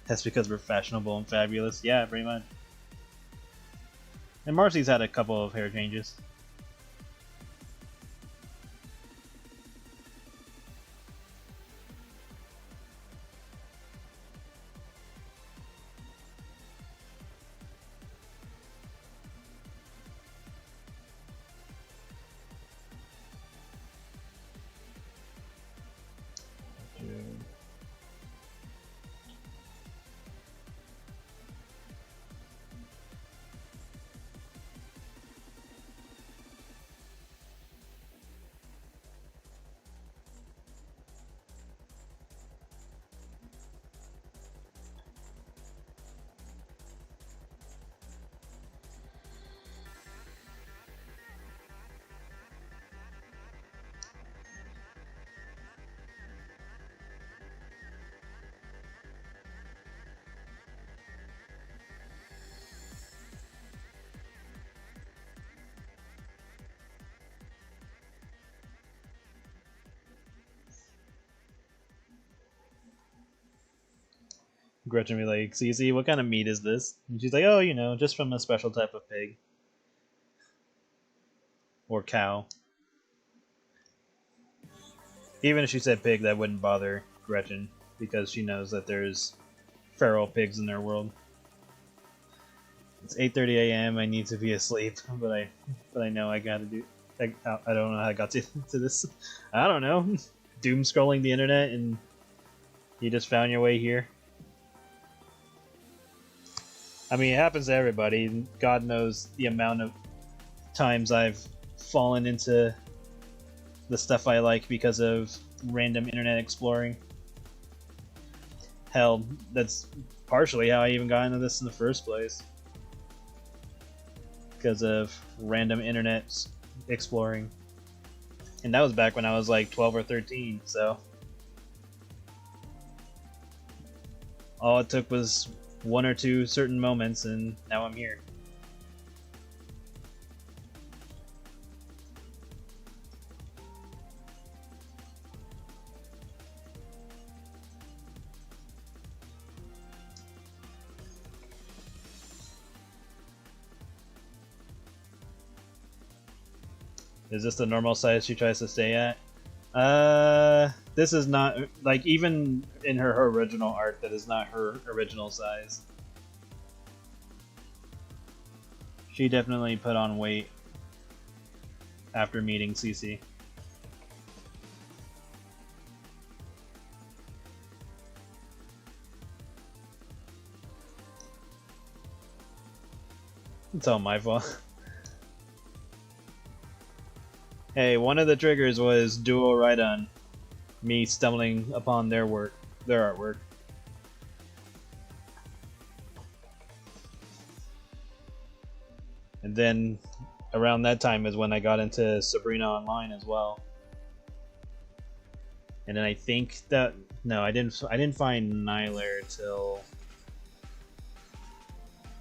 That's because we're fashionable and fabulous. Yeah, pretty much. And Marcy's had a couple of hair changes. Gretchen be like, CC, what kind of meat is this? And she's like, oh, you know, just from a special type of pig. Or cow. Even if she said pig, that wouldn't bother Gretchen, because she knows that there's feral pigs in their world. It's 8:30 a.m. I need to be asleep, but I know I gotta do. I don't know how I got to this. I don't know. Doom scrolling the internet and you just found your way here. I mean, it happens to everybody. God knows the amount of times I've fallen into the stuff I like because of random internet exploring. Hell, that's partially how I even got into this in the first place. Because of random internet exploring. And that was back when I was like 12 or 13, so. All it took was one or two certain moments, and now I'm here. Is this the normal size she tries to stay at? This is not, like, even in her original art, that is not her original size. She definitely put on weight. after meeting CC. It's all my fault. Hey, one of the triggers was dual Rhydon. Me stumbling upon their artwork. And then around that time is when I got into Sabrina Online as well. And then I think that no, I didn't find Nyler till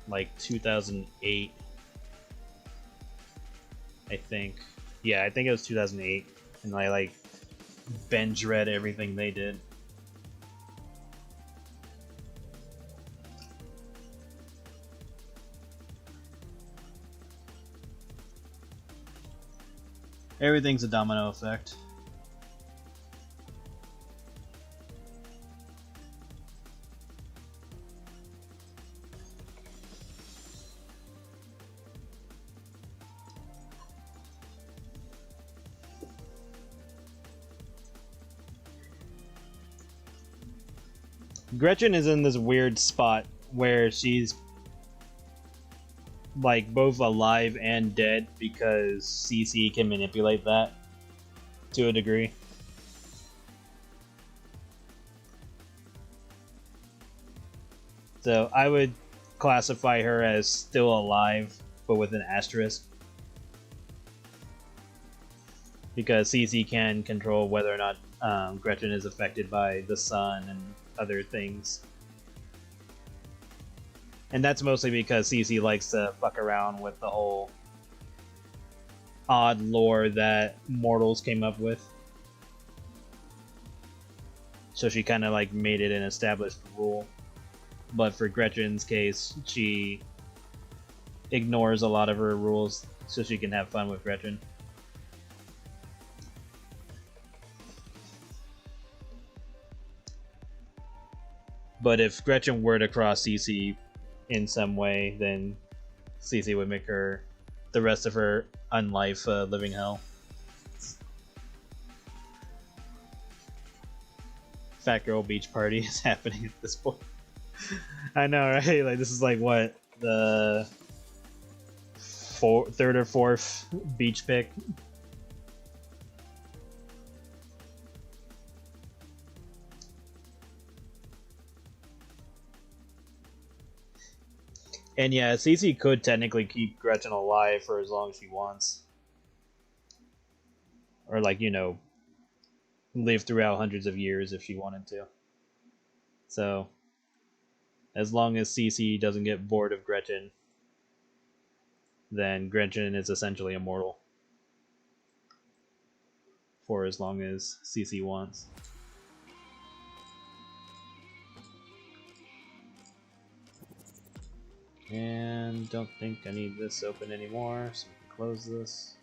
like 2008. I think. Yeah, I think it was 2008, and I like binge read everything they did. Everything's a domino effect. Gretchen is in this weird spot where she's like both alive and dead because CC can manipulate that to a degree. So I would classify her as still alive, but with an asterisk. Because CC can control whether or not Gretchen is affected by the sun and other things. And that's mostly because CC likes to fuck around with the whole odd lore that mortals came up with. So she kind of like made it an established rule. But for Gretchen's case, she ignores a lot of her rules so she can have fun with Gretchen. But if Gretchen were to cross CC in some way, then CC would make her the rest of her unlife living hell. Fat girl beach party is happening at this point. I know, right? Like this is like what, the third or fourth beach pick. And yeah, CC could technically keep Gretchen alive for as long as she wants. Or like, you know, live throughout hundreds of years if she wanted to. So, as long as CC doesn't get bored of Gretchen, then Gretchen is essentially immortal. For as long as CC wants. And don't think I need this open anymore, so we can close this.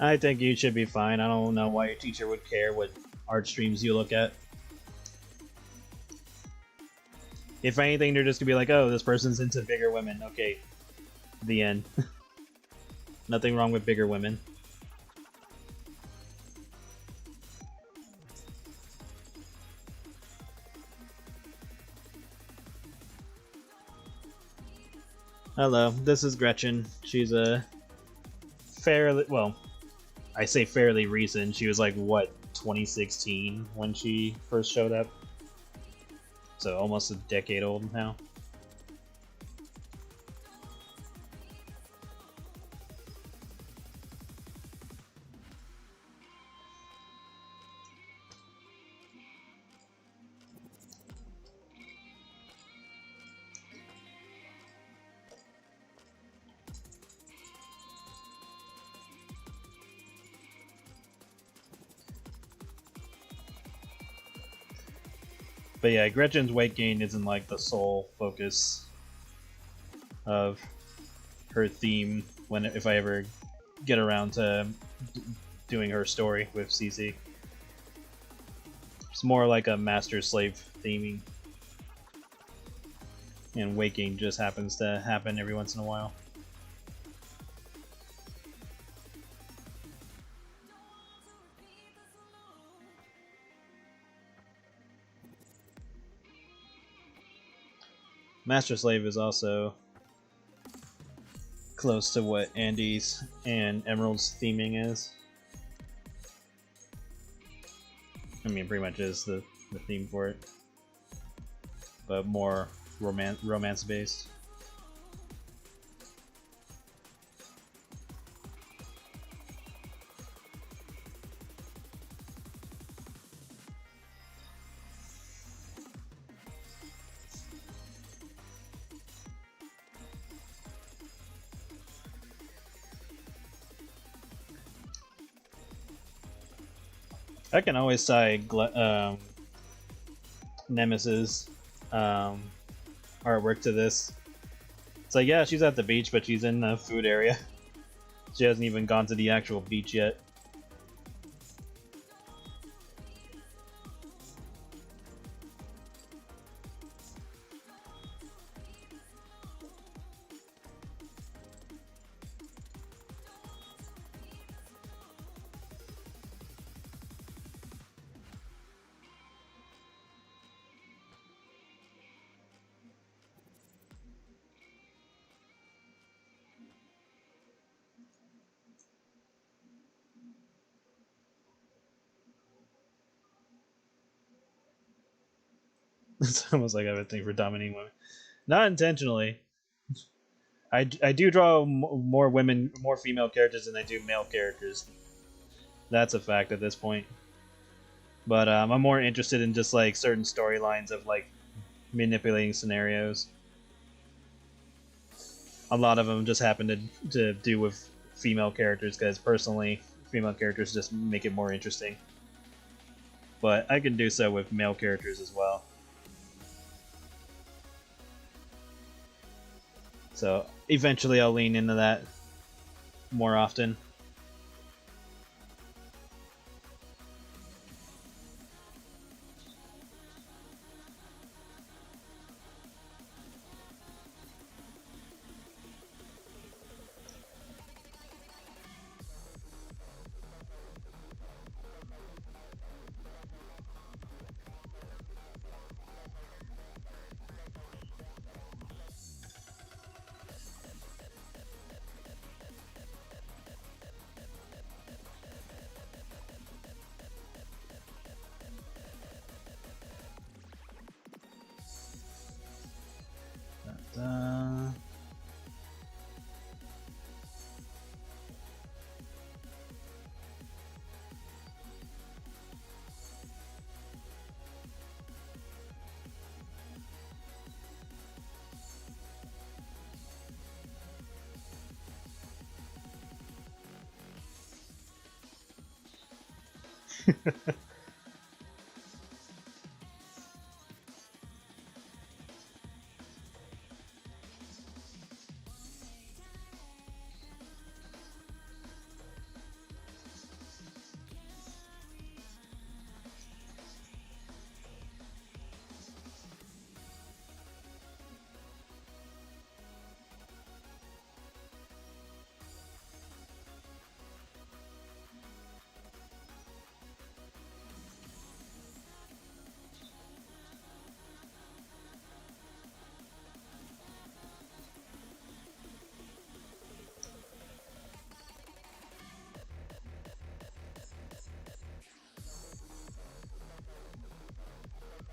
I think you should be fine. I don't know why your teacher would care what art streams you look at. If anything, they're just gonna be like, oh, this person's into bigger women. Okay. The end. Nothing wrong with bigger women. Hello, this is Gretchen. She's a fairly, well, I say fairly recent. She was like, what, 2016 when she first showed up? So almost a decade old now. But yeah, Gretchen's weight gain isn't like the sole focus of her theme when if I ever get around to doing her story with CC. It's more like a master-slave theming, and weight gain just happens to happen every once in a while. Master-slave is also close to what Andy's and Emerald's theming is. I mean, pretty much is the theme for it, but more romance based. I can always tie Nemesis artwork to this. It's like, yeah, she's at the beach, but she's in the food area. She hasn't even gone to the actual beach yet. It's almost like I have a thing for dominating women. Not intentionally. I do draw more women, more female characters than I do male characters. That's a fact at this point. But I'm more interested in just like certain storylines of like manipulating scenarios. A lot of them just happen to do with female characters because personally, female characters just make it more interesting. But I can do so with male characters as well. So eventually I'll lean into that more often.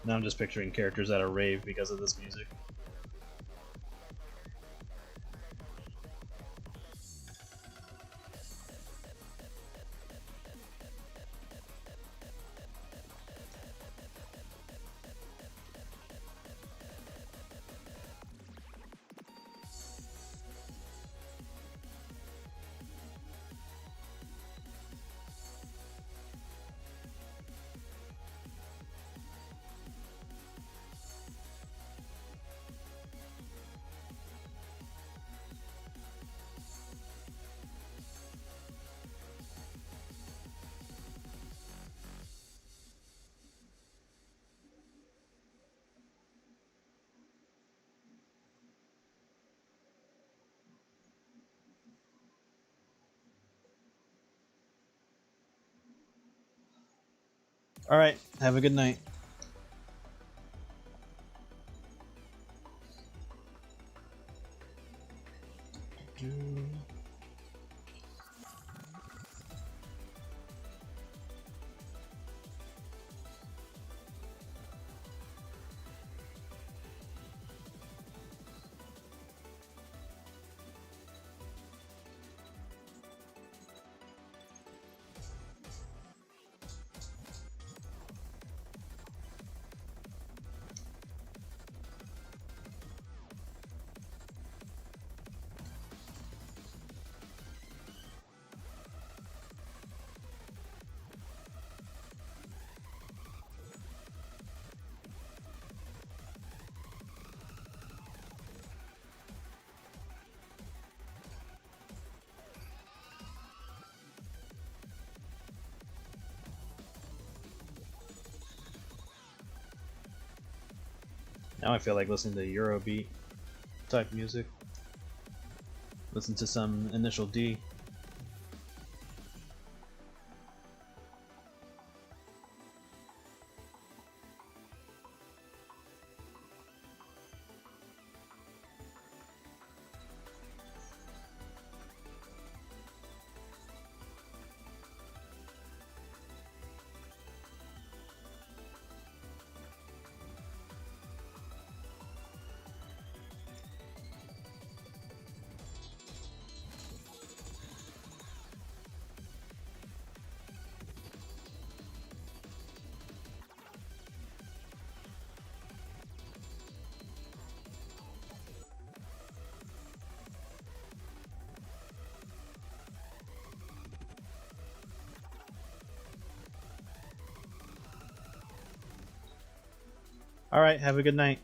Now I'm just picturing characters at a rave because of this music. Alright, have a good night. Now I feel like listening to Eurobeat type music. Listen to some Initial D. Alright, have a good night.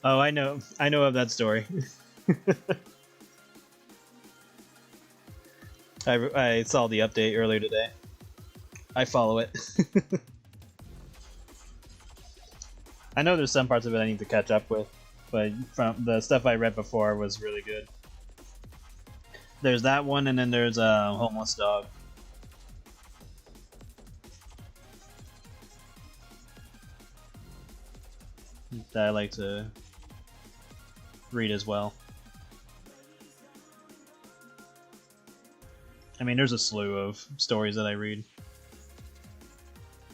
Oh, I know of that story. I saw the update earlier today. I follow it. I know there's some parts of it I need to catch up with, but from the stuff I read before was really good. There's that one, and then there's a homeless dog. That I like to read as well. I mean, there's a slew of stories that I read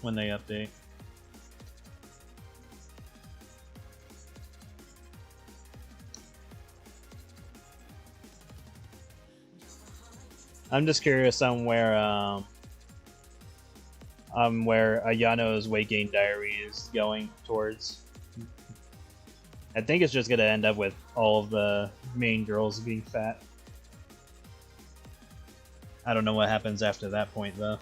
when they update. I'm just curious on where Ayano's weight gain diary is going towards. I think it's just gonna end up with all of the main girls being fat. I don't know what happens after that point, though.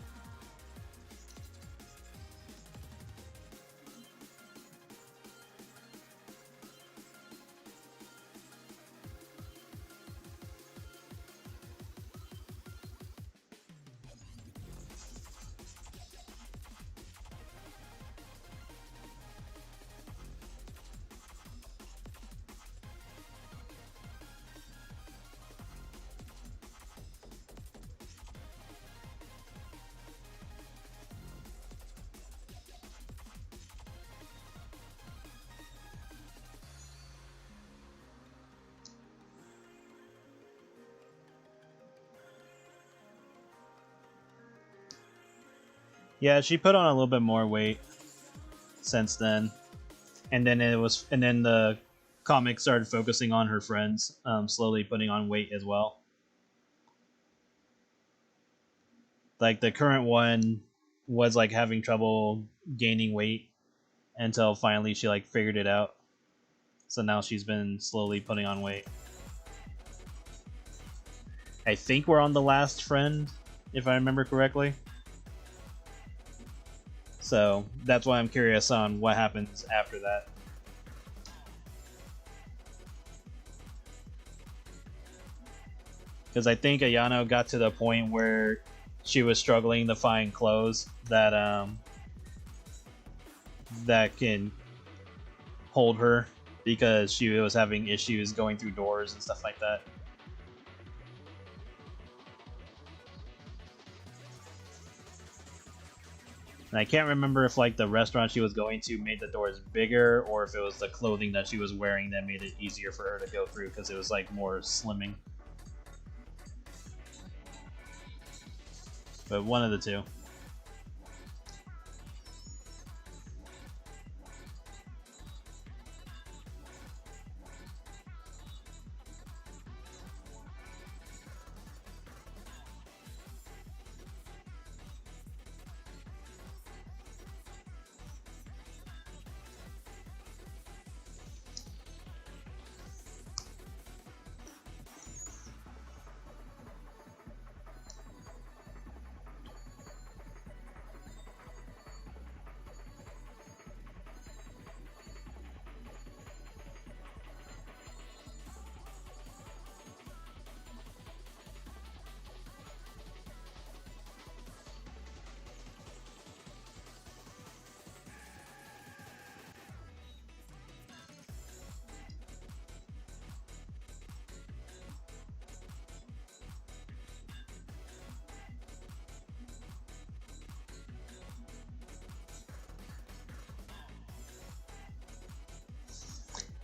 Yeah, she put on a little bit more weight since then, and then the comic started focusing on her friends, slowly putting on weight as well. Like the current one was like having trouble gaining weight until finally she like figured it out. So now she's been slowly putting on weight. I think we're on the last friend, if I remember correctly. So that's why I'm curious on what happens after that. Because I think Ayano got to the point where she was struggling to find clothes that that can hold her, because she was having issues going through doors and stuff like that. And I can't remember if like the restaurant she was going to made the doors bigger, or if it was the clothing that she was wearing that made it easier for her to go through, because it was like more slimming. But one of the two.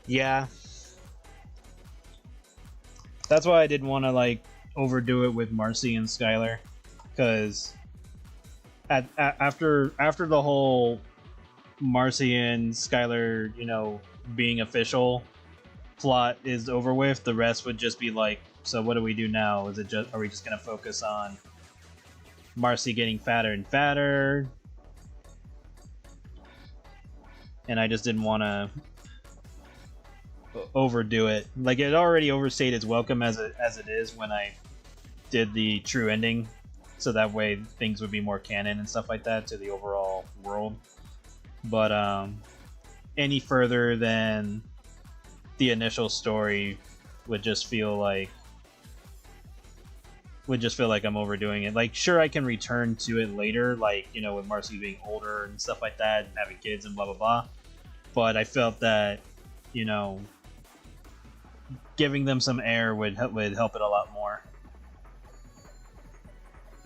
Yeah, that's why I didn't want to like overdo it with Marcy and Skylar, because after the whole Marcy and Skylar, being official plot is over with, the rest would just be like, so what do we do now? Are we just gonna focus on Marcy getting fatter and fatter? And I just didn't want to overdo it. Like, it already overstayed its welcome as it is when I did the true ending, so that way things would be more canon and stuff like that to the overall world. But any further than the initial story would just feel like I'm overdoing it. Like, sure, I can return to it later, like, you know, with Marcy being older and stuff like that, and having kids and blah blah blah. But I felt that, you know, giving them some air would help it a lot more.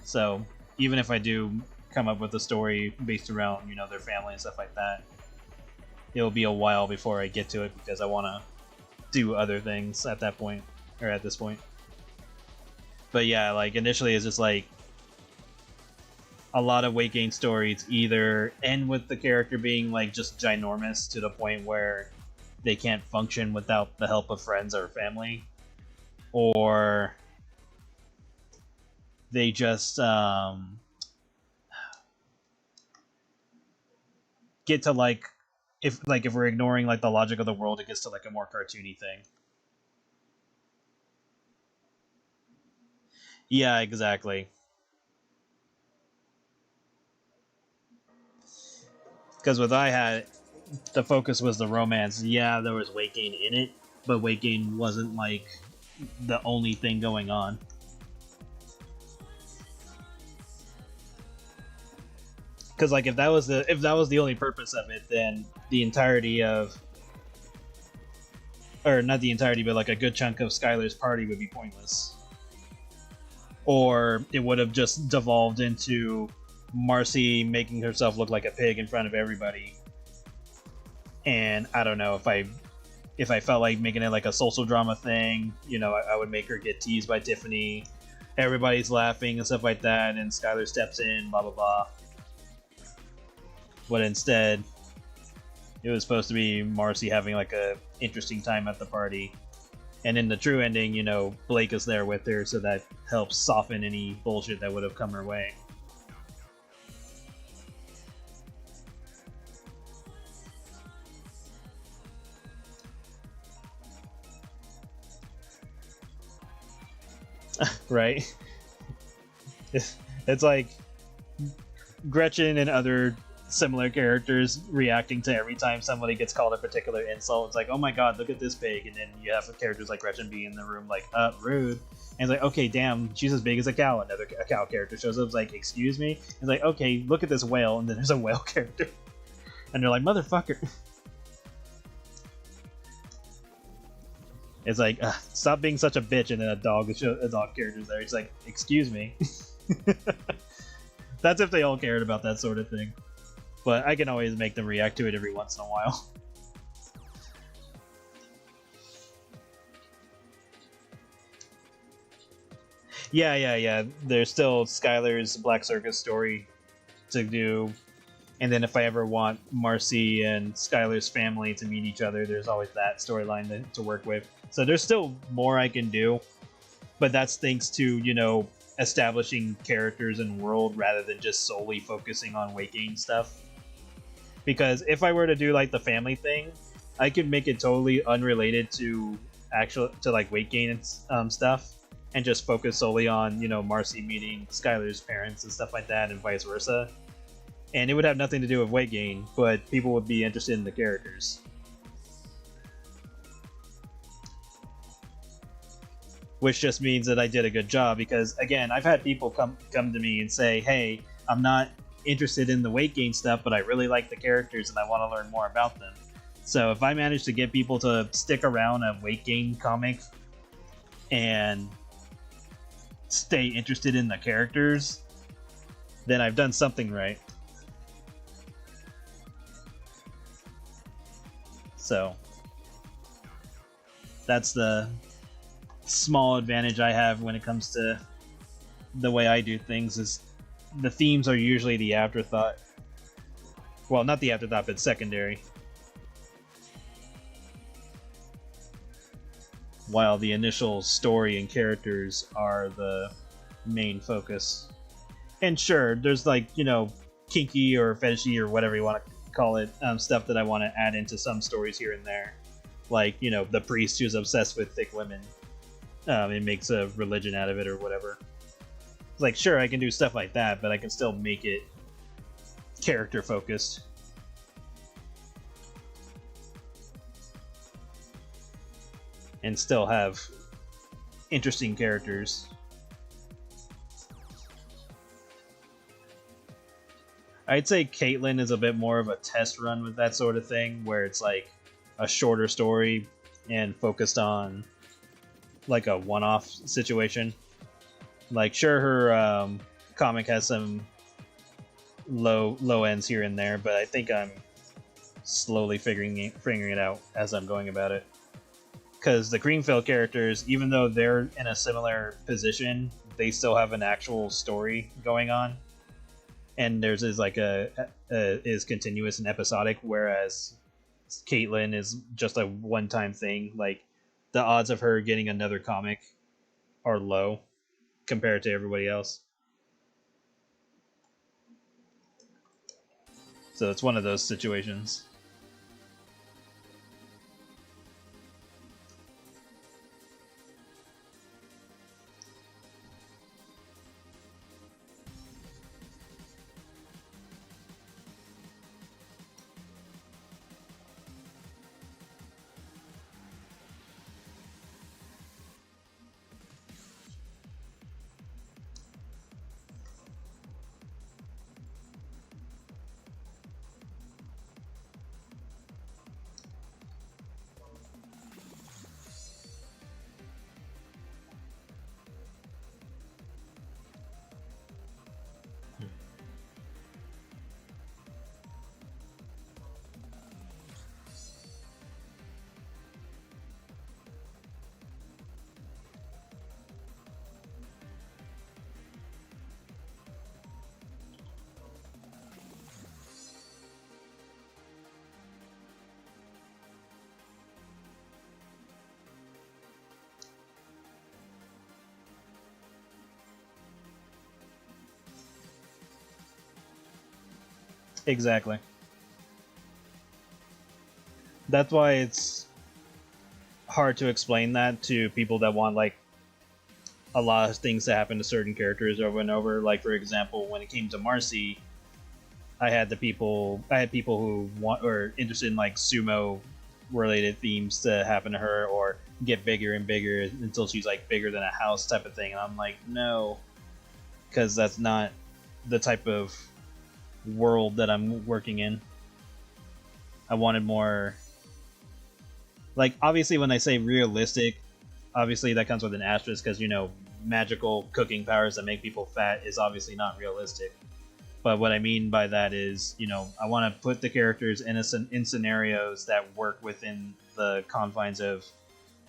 So even if I do come up with a story based around, you know, their family and stuff like that, it'll be a while before I get to it because I want to do other things at that point, or at this point. But yeah, like, initially it's just like a lot of weight gain stories either end with the character being like just ginormous to the point where they can't function without the help of friends or family, or they just get to like if we're ignoring like the logic of the world, it gets to like a more cartoony thing. Yeah, exactly. Because with I had, the focus was the romance. Yeah, there was weight gain in it, but weight gain wasn't like the only thing going on. Because like if that was the only purpose of it, then the entirety of, or not the entirety, but like a good chunk of Skylar's party would be pointless. Or it would have just devolved into Marcy making herself look like a pig in front of everybody. And I don't know, if I felt like making it like a social drama thing, you know, I would make her get teased by Tiffany. Everybody's laughing and stuff like that, and Skylar steps in, blah blah blah. But instead, it was supposed to be Marcy having like a interesting time at the party. And in the true ending, you know, Blake is there with her, so that helps soften any bullshit that would have come her way. Right? It's like Gretchen and other similar characters reacting to every time somebody gets called a particular insult. It's like, oh my god, look at this pig. And then you have characters like Gretchen be in the room like, rude. And it's like, okay, damn, she's as big as a cow. Another a cow character shows up, it's like, excuse me? And it's like, okay, look at this whale. And then there's a whale character. And they're like, motherfucker. It's like, stop being such a bitch. And then a dog character's there. It's like, excuse me. That's if they all cared about that sort of thing. But I can always make them react to it every once in a while. Yeah. There's still Skylar's Black Circus story to do. And then if I ever want Marcy and Skylar's family to meet each other, there's always that storyline to work with. So there's still more I can do. But that's thanks to, you know, establishing characters and world rather than just solely focusing on weight gain stuff. Because if I were to do like the family thing, I could make it totally unrelated to like weight gain and stuff, and just focus solely on, you know, Marcy meeting Skylar's parents and stuff like that, and vice versa. And it would have nothing to do with weight gain, but people would be interested in the characters. Which just means that I did a good job, because again, I've had people come to me and say, hey, I'm not interested in the weight gain stuff, but I really like the characters and I want to learn more about them. So if I manage to get people to stick around a weight gain comic and stay interested in the characters, then I've done something right. So that's the small advantage I have when it comes to the way I do things, is the themes are usually the afterthought. Well, not the afterthought, but secondary. While the initial story and characters are the main focus. And sure, there's like, you know, kinky or fetishy or whatever you want to call it, stuff that I want to add into some stories here and there. Like, you know, the priest who's obsessed with thick women. It makes a religion out of it or whatever. Like, sure, I can do stuff like that, but I can still make it character focused. and still have interesting characters. I'd say Caitlyn is a bit more of a test run with that sort of thing, where it's like a shorter story and focused on like a one-off situation. Like, sure, her comic has some low ends here and there, but I think I'm slowly figuring it out as I'm going about it. Because the Greenfield characters, even though they're in a similar position, they still have an actual story going on, and theirs is like is continuous and episodic, whereas Caitlyn is just a one-time thing. Like, the odds of her getting another comic are low compared to everybody else. So it's one of those situations. Exactly. That's why it's hard to explain that to people that want like a lot of things to happen to certain characters over and over. Like, for example, when it came to Marcy, I had people who want or interested in like sumo related themes to happen to her, or get bigger and bigger until she's like bigger than a house type of thing. And I'm like, no, because that's not the type of world that I'm working in. I wanted more, like, obviously when I say realistic, obviously that comes with an asterisk, because, you know, magical cooking powers that make people fat is obviously not realistic. But what I mean by that is, you know, I want to put the characters in scenarios that work within the confines of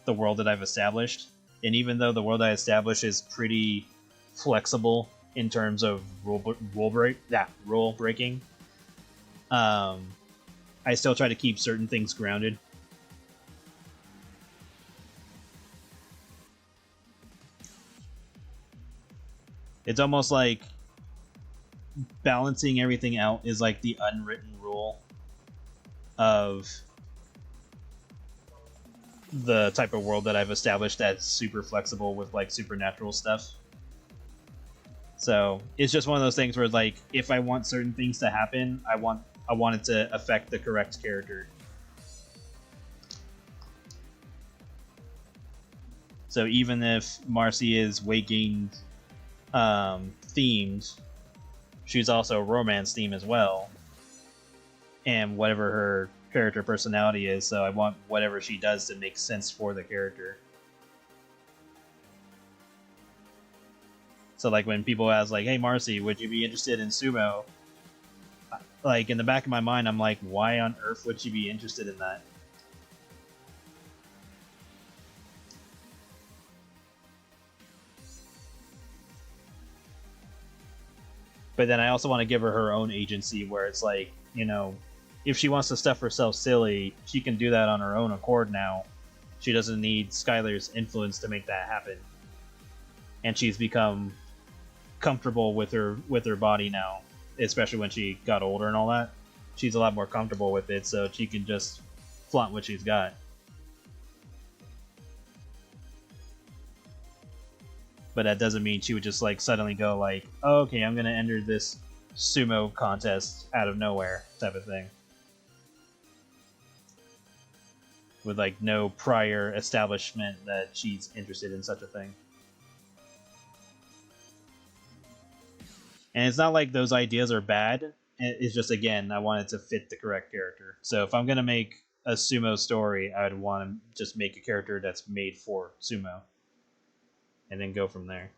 the world that I've established. And even though the world I established is pretty flexible in terms of rule breaking, I still try to keep certain things grounded. It's almost like balancing everything out is like the unwritten rule of the type of world that I've established that's super flexible with like supernatural stuff. So it's just one of those things where, like, if I want certain things to happen, I want it to affect the correct character. So even if Marcy is weight gain themed, she's also romance themed as well, and whatever her character personality is. So I want whatever she does to make sense for the character. So, like, when people ask, like, hey, Marcy, would you be interested in sumo? Like, in the back of my mind, I'm like, why on earth would she be interested in that? But then I also want to give her her own agency, where it's like, you know, if she wants to stuff herself silly, she can do that on her own accord now. She doesn't need Skylar's influence to make that happen. And she's become comfortable with her body now, especially when she got older and all that. She's a lot more comfortable with it, so she can just flaunt what she's got. But that doesn't mean she would just like suddenly go like, oh, okay, I'm gonna enter this sumo contest out of nowhere type of thing. with like no prior establishment that she's interested in such a thing. And it's not like those ideas are bad. It's just, again, I want it to fit the correct character. So if I'm gonna make a sumo story, I would want to just make a character that's made for sumo, and then go from there.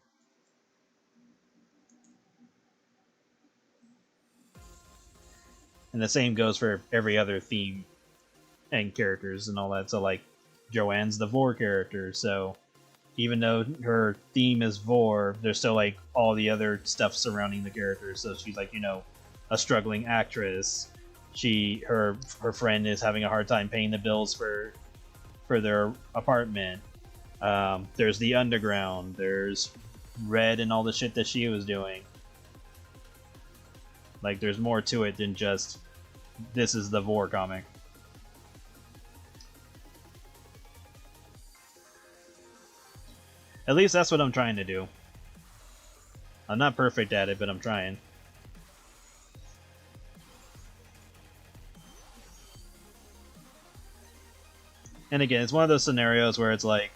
And the same goes for every other theme and characters and all that. So like Joanne's the Vor character, so even though her theme is Vor, there's still like all the other stuff surrounding the character. So she's like, a struggling actress. Her friend is having a hard time paying the bills for their apartment. There's the underground. There's Red and all the shit that she was doing. Like, there's more to it than just this is the Vor comic. At least that's what I'm trying to do. I'm not perfect at it, but I'm trying. And again, it's one of those scenarios where it's like,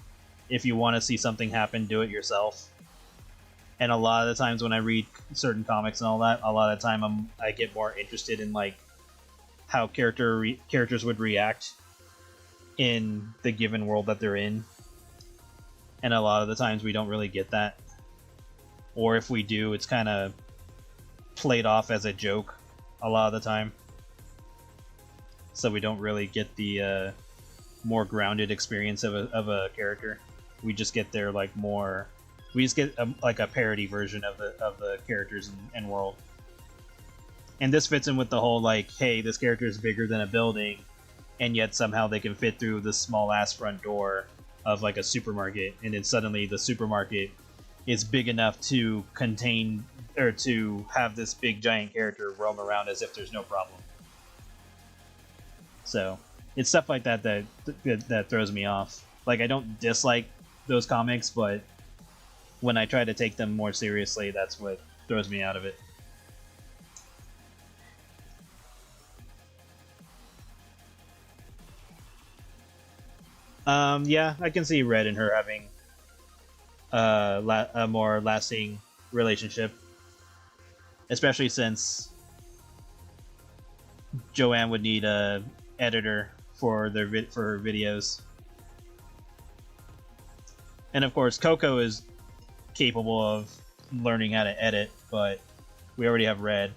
if you want to see something happen, do it yourself. And a lot of the times when I read certain comics and all that, a lot of the time I get more interested in like how characters would react in the given world that they're in. And a lot of the times we don't really get that. Or if we do, it's kind of played off as a joke a lot of the time. So we don't really get the more grounded experience of a character. We just get their like more... We just get like a parody version of the characters and world. And this fits in with the whole like, hey, this character is bigger than a building, and yet somehow they can fit through this small ass front door of like a supermarket, and then suddenly the supermarket is big enough to contain or to have this big giant character roam around as if there's no problem. So it's stuff like that throws me off. Like, I don't dislike those comics, but when I try to take them more seriously, that's what throws me out of it. Yeah, I can see Red and her having a more lasting relationship, especially since Joanne would need a editor for her videos, and of course Coco is capable of learning how to edit, but we already have Red,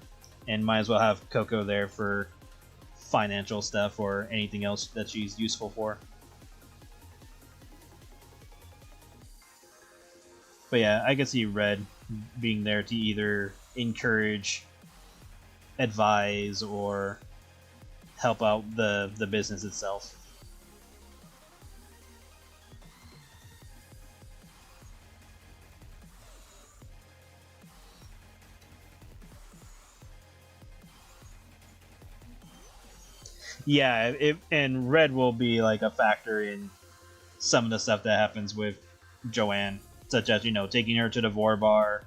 and might as well have Coco there for financial stuff or anything else that she's useful for. But yeah, I could see Red being there to either encourage, advise, or help out the business itself. Yeah, and Red will be like a factor in some of the stuff that happens with Joanne, such as, taking her to the Vor bar,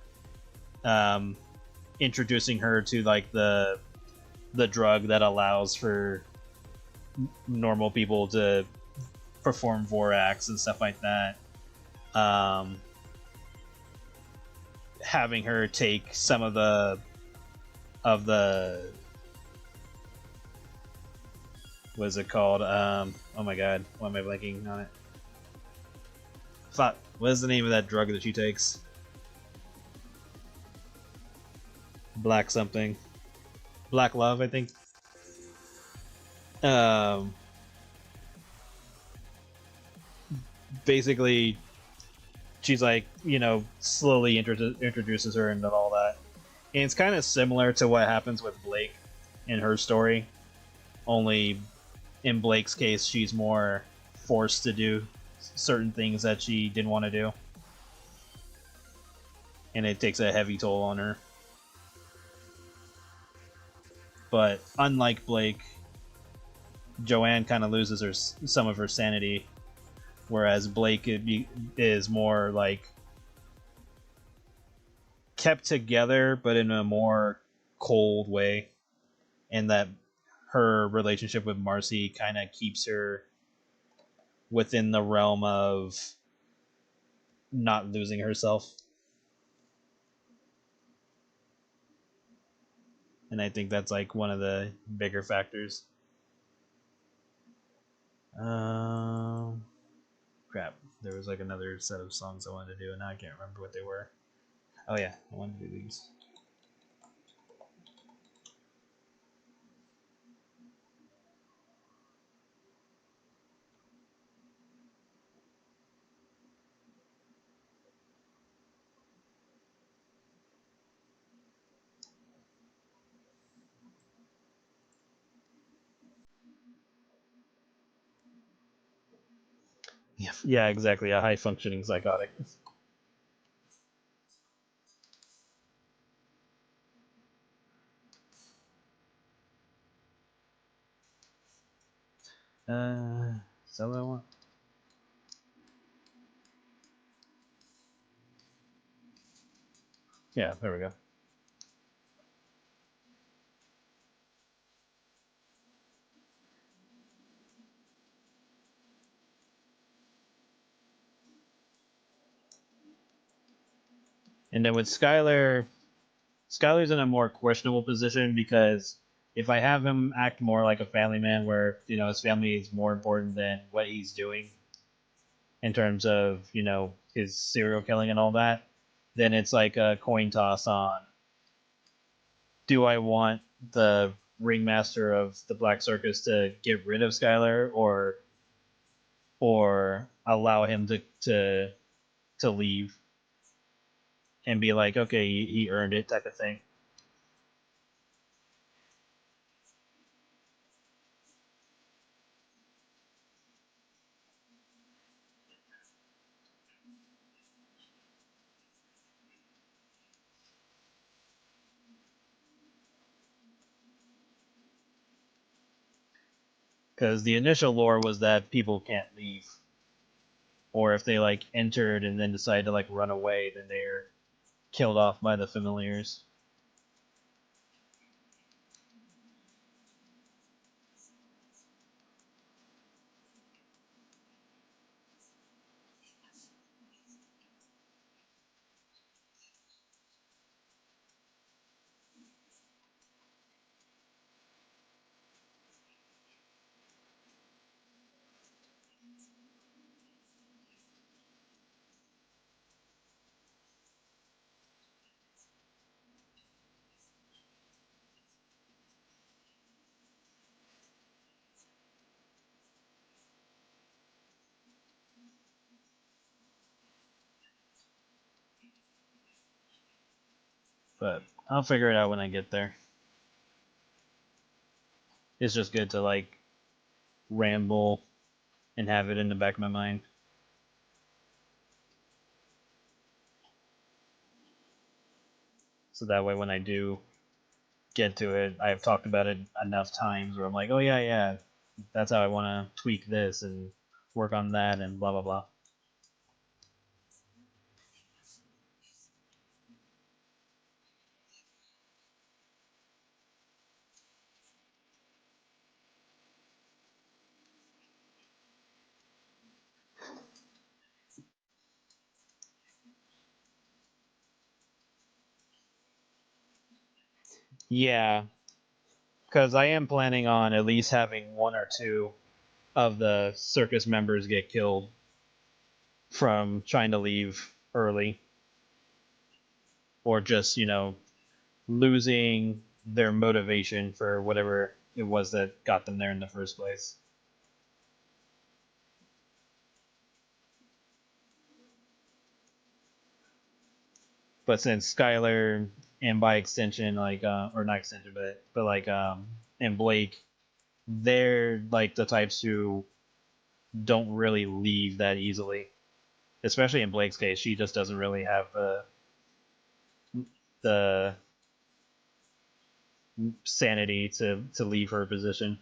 introducing her to like the drug that allows for normal people to perform Vor acts and stuff like that. Having her take some of the what is it called? Oh my god, why am I blanking on it? Fuck, what is the name of that drug that she takes? Black something. Black Love, I think. Basically, she's like, slowly introduces her into all that. And it's kind of similar to what happens with Blake in her story. Only in Blake's case, she's more forced to do certain things that she didn't want to do. And it takes a heavy toll on her. But unlike Blake, Joanne kind of loses some of her sanity, whereas Blake is more like kept together, but in a more cold way, and that her relationship with Marcy kind of keeps her within the realm of not losing herself. And I think that's like one of the bigger factors. Um, Crap. There was like another set of songs I wanted to do, and now I can't remember what they were. Oh yeah, I wanted to do these. Yeah, exactly. A high functioning psychotic. Is that what I want? Yeah, there we go. And then with Skylar's in a more questionable position because if I have him act more like a family man, where his family is more important than what he's doing in terms of his serial killing and all that, then it's like a coin toss on: do I want the ringmaster of the Black Circus to get rid of Skylar, or allow him to leave and be like, okay, he earned it, type of thing. Because the initial lore was that people can't leave, or if they like entered and then decide to like run away, then they're killed off by the familiars. But I'll figure it out when I get there. It's just good to like ramble and have it in the back of my mind. So that way when I do get to it, I've talked about it enough times where I'm like, oh yeah, yeah, that's how I want to tweak this and work on that and blah blah blah. Yeah, because I am planning on at least having one or two of the circus members get killed from trying to leave early, or just losing their motivation for whatever it was that got them there in the first place. But since Skylar, and by extension, like or not extension, but like and Blake, they're like the types who don't really leave that easily. Especially in Blake's case, she just doesn't really have the sanity to leave her position.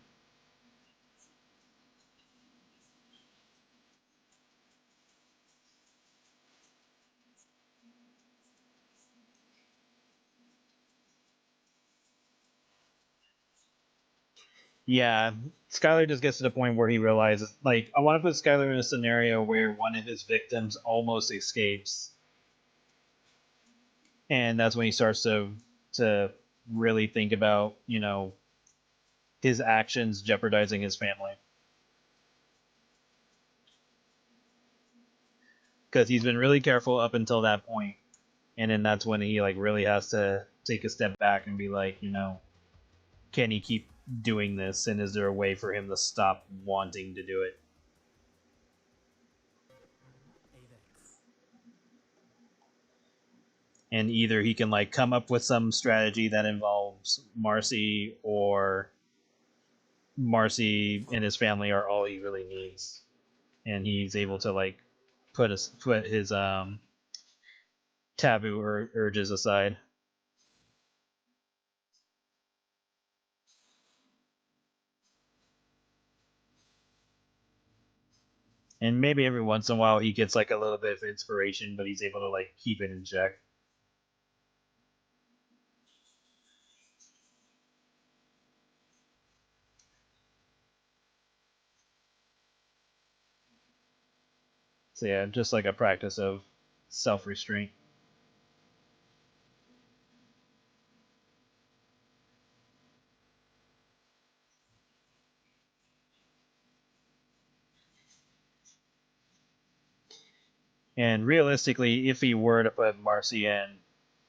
Yeah, Skylar just gets to the point where he realizes, like, I want to put Skylar in a scenario where one of his victims almost escapes, and that's when he starts to really think about, his actions jeopardizing his family, because he's been really careful up until that point, and then that's when he like really has to take a step back and be like, can he keep doing this, and is there a way for him to stop wanting to do it? And either he can like come up with some strategy that involves Marcy, or Marcy and his family are all he really needs, and he's able to like put his taboo urges aside. And maybe every once in a while he gets like a little bit of inspiration, but he's able to like keep it in check. So yeah, just like a practice of self restraint. And realistically, if he were to put Marcy and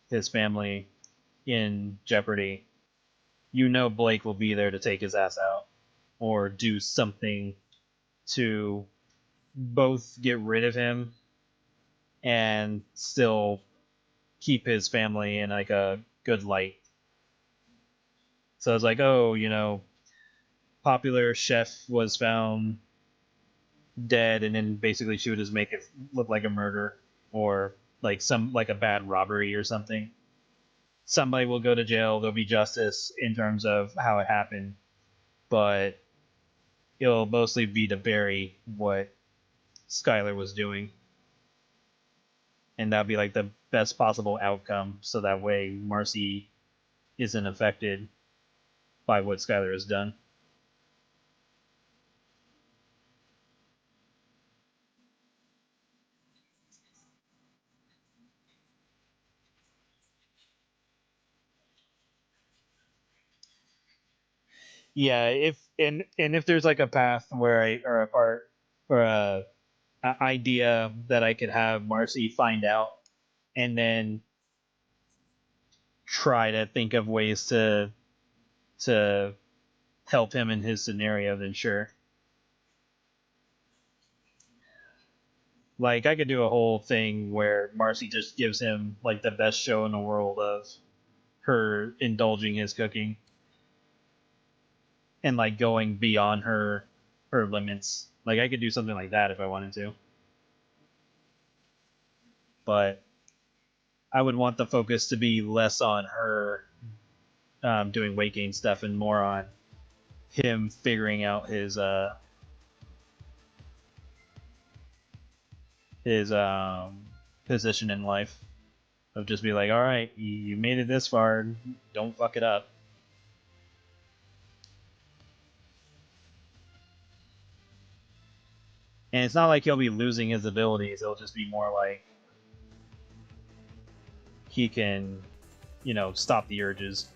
his family in jeopardy, Blake will be there to take his ass out or do something to both get rid of him and still keep his family in like a good light. So it's like, oh, popular chef was found dead, and then basically she would just make it look like a murder, or like a bad robbery or something. Somebody will go to jail, there'll be justice in terms of how it happened, but it'll mostly be to bury what Skylar was doing, and that'll be like the best possible outcome, so that way Marcy isn't affected by what Skylar has done. Yeah, if there's like a path where I or a part or a idea that I could have Marcy find out, and then try to think of ways to help him in his scenario, then sure. Like I could do a whole thing where Marcy just gives him like the best show in the world of her indulging his cooking and like going beyond her limits. Like I could do something like that if I wanted to. But I would want the focus to be less on her doing weight gain stuff and more on him figuring out his position in life, of just be like, all right, you made it this far, don't fuck it up. And it's not like he'll be losing his abilities. It'll just be more like he can, stop the urges.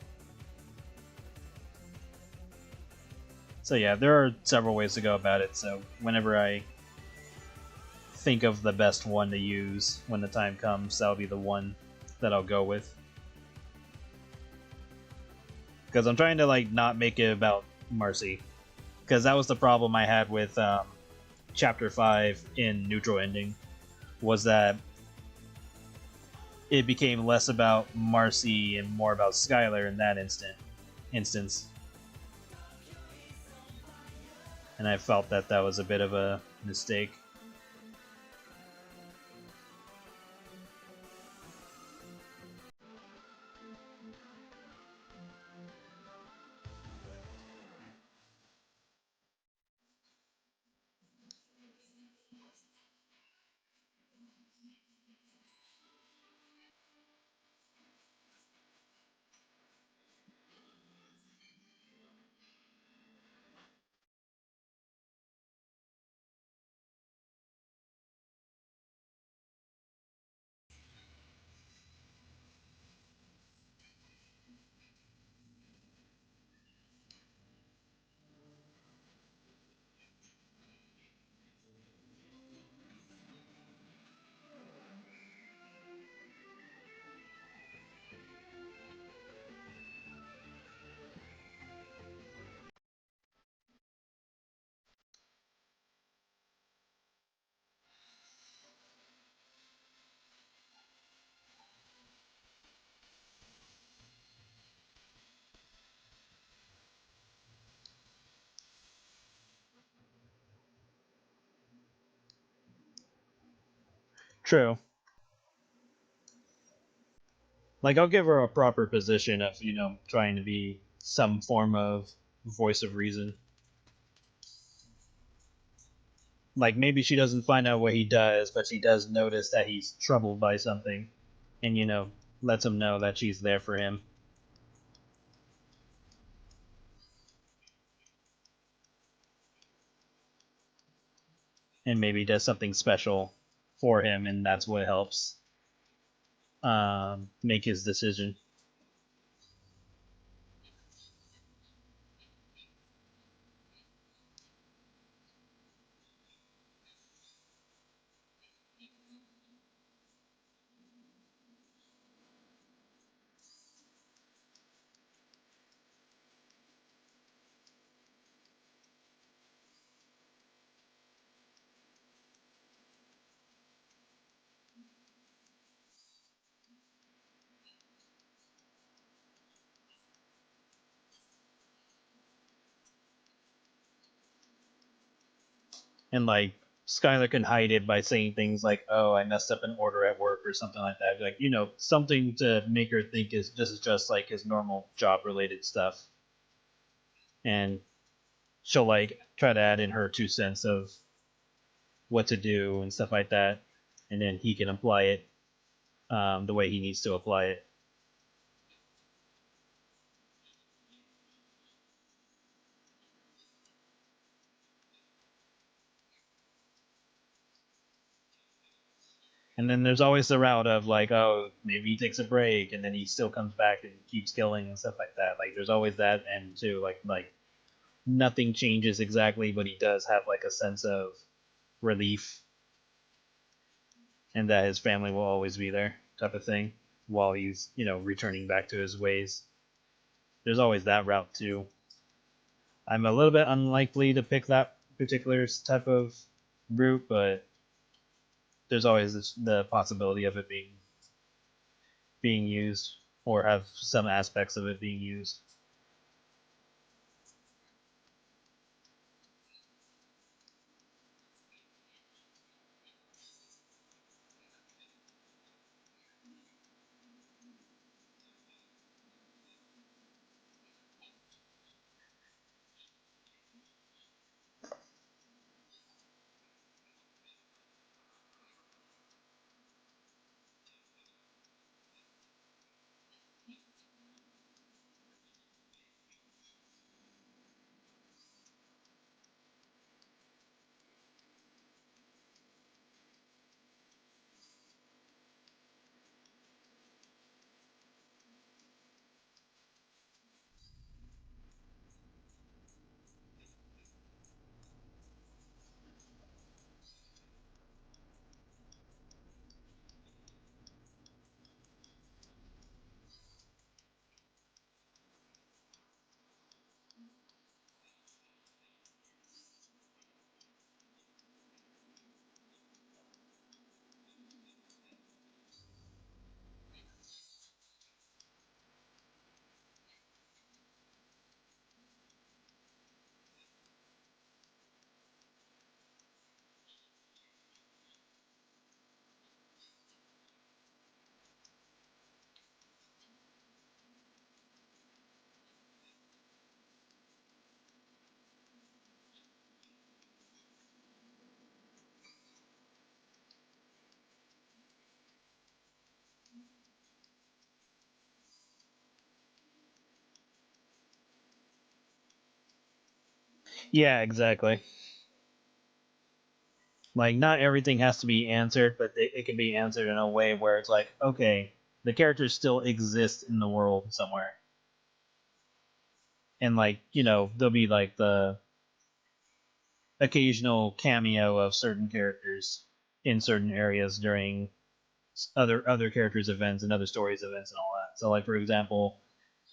So yeah, there are several ways to go about it. So whenever I think of the best one to use when the time comes, that'll be the one that I'll go with. Because I'm trying to like not make it about Marcy, because that was the problem I had with Chapter 5 in Neutral Ending, was that it became less about Marcy and more about Skylar in that instance. And I felt that that was a bit of a mistake. True. Like, I'll give her a proper position of, trying to be some form of voice of reason. Like, maybe she doesn't find out what he does, but she does notice that he's troubled by something, and, lets him know that she's there for him. And maybe does something special for him, and that's what helps make his decision. And like, Skylar can hide it by saying things like, "Oh, I messed up an order at work" or something like that. Like, something to make her think is just like his normal job related stuff. And she'll like try to add in her 2 cents of what to do and stuff like that, and then he can apply it the way he needs to apply it. And then there's always the route of like, oh, maybe he takes a break and then he still comes back and keeps killing and stuff like that. Like, there's always that end too. Like nothing changes exactly, but he does have like a sense of relief and that his family will always be there, type of thing, while he's returning back to his ways. There's always that route too. I'm a little bit unlikely to pick that particular type of route, but there's always the possibility of it being used, or have some aspects of it being used. Yeah, exactly. Like, not everything has to be answered, but it can be answered in a way where it's like, okay, the characters still exist in the world somewhere, and like, there'll be like the occasional cameo of certain characters in certain areas during other characters' events and other stories' events and all that. So, like, for example,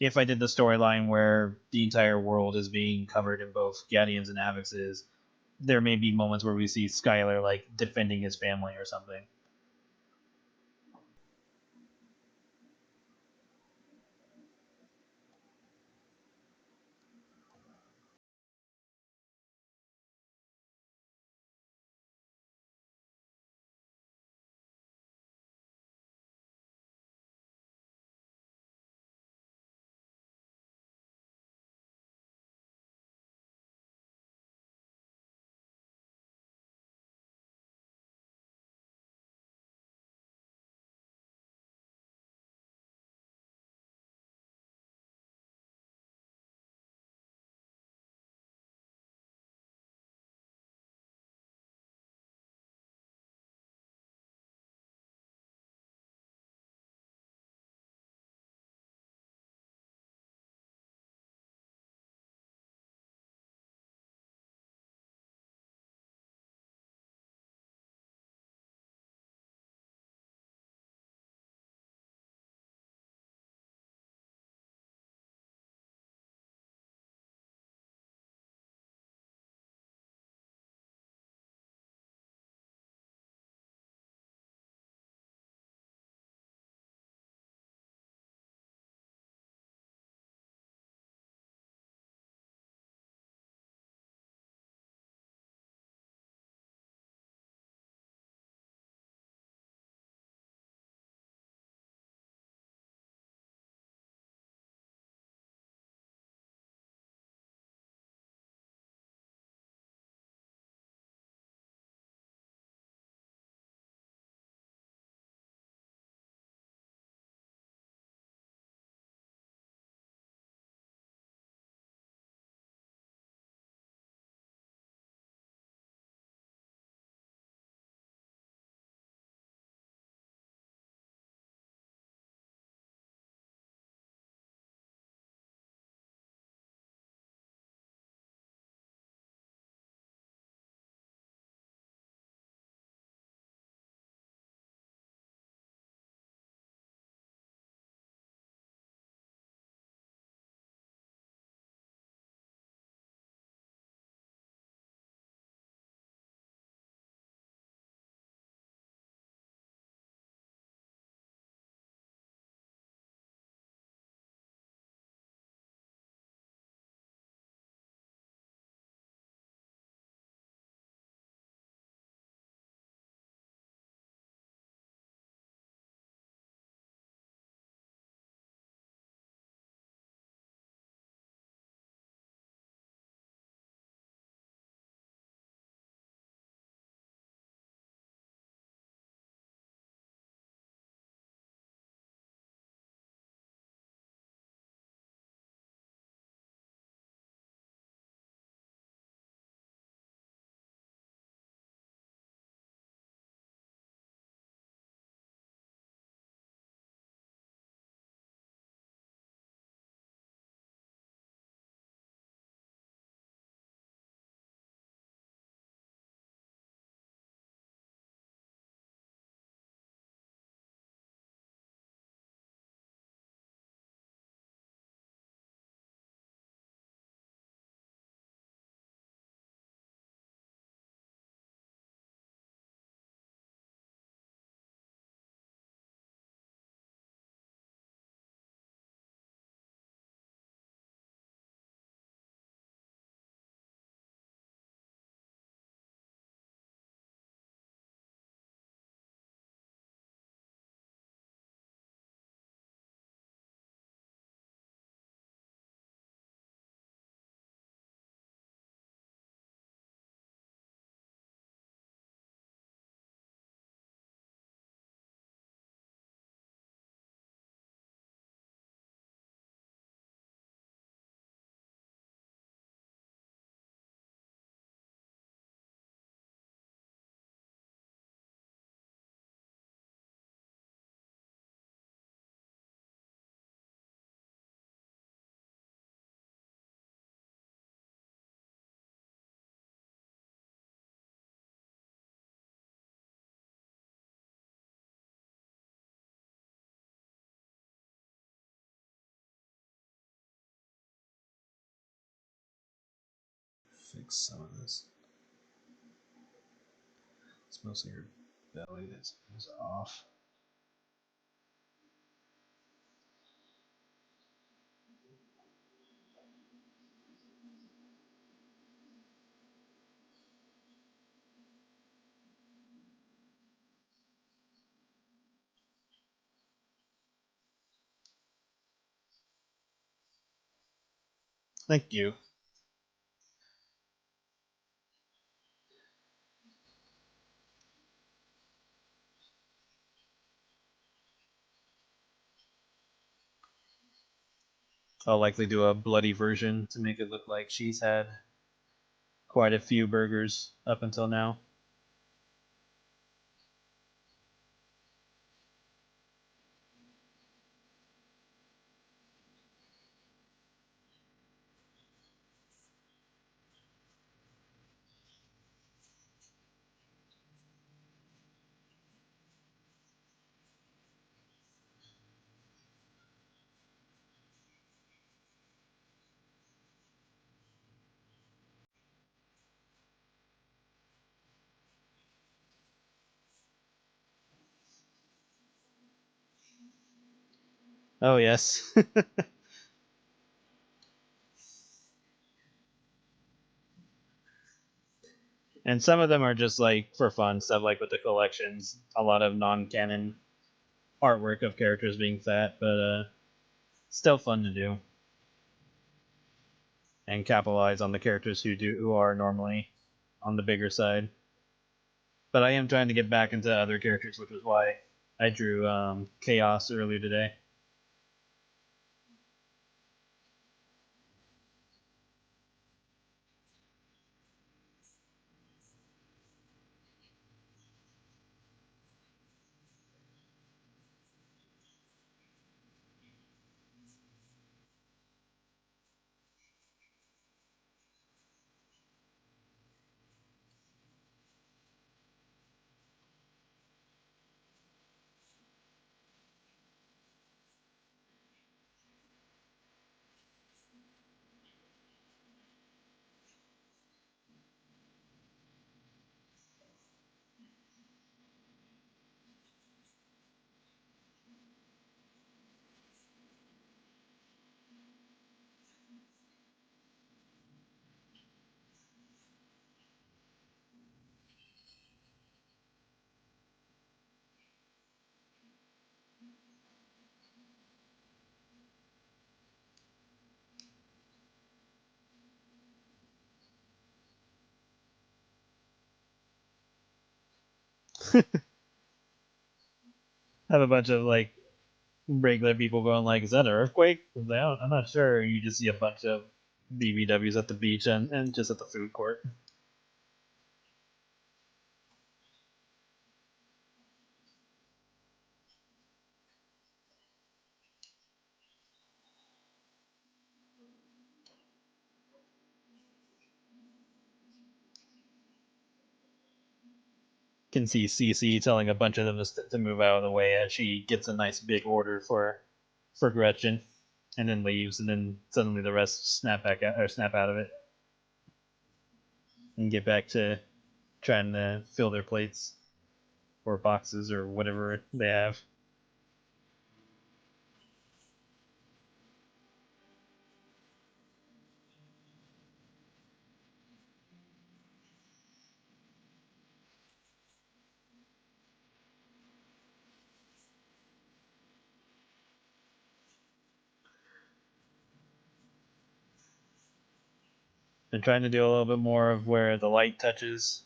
if I did the storyline where the entire world is being covered in both Guardians and Avixes, there may be moments where we see Skylar like defending his family or something. fix some of this. It's mostly her belly that's off. Thank you. I'll likely do a bloody version to make it look like she's had quite a few burgers up until now. Oh, yes. And some of them are just like for fun stuff, like with the collections. A lot of non-canon artwork of characters being fat, but still fun to do and capitalize on the characters who are normally on the bigger side. But I am trying to get back into other characters, which is why I drew Chaos earlier today. Have a bunch of like regular people going like, "Is that an earthquake?" I'm not sure. You just see a bunch of BBWs at the beach and just at the food court. Can see CC telling a bunch of them to move out of the way as she gets a nice big order for Gretchen, and then leaves, and then suddenly the rest snap back out or snap out of it and get back to trying to fill their plates or boxes or whatever they have. And trying to do a little bit more of where the light touches,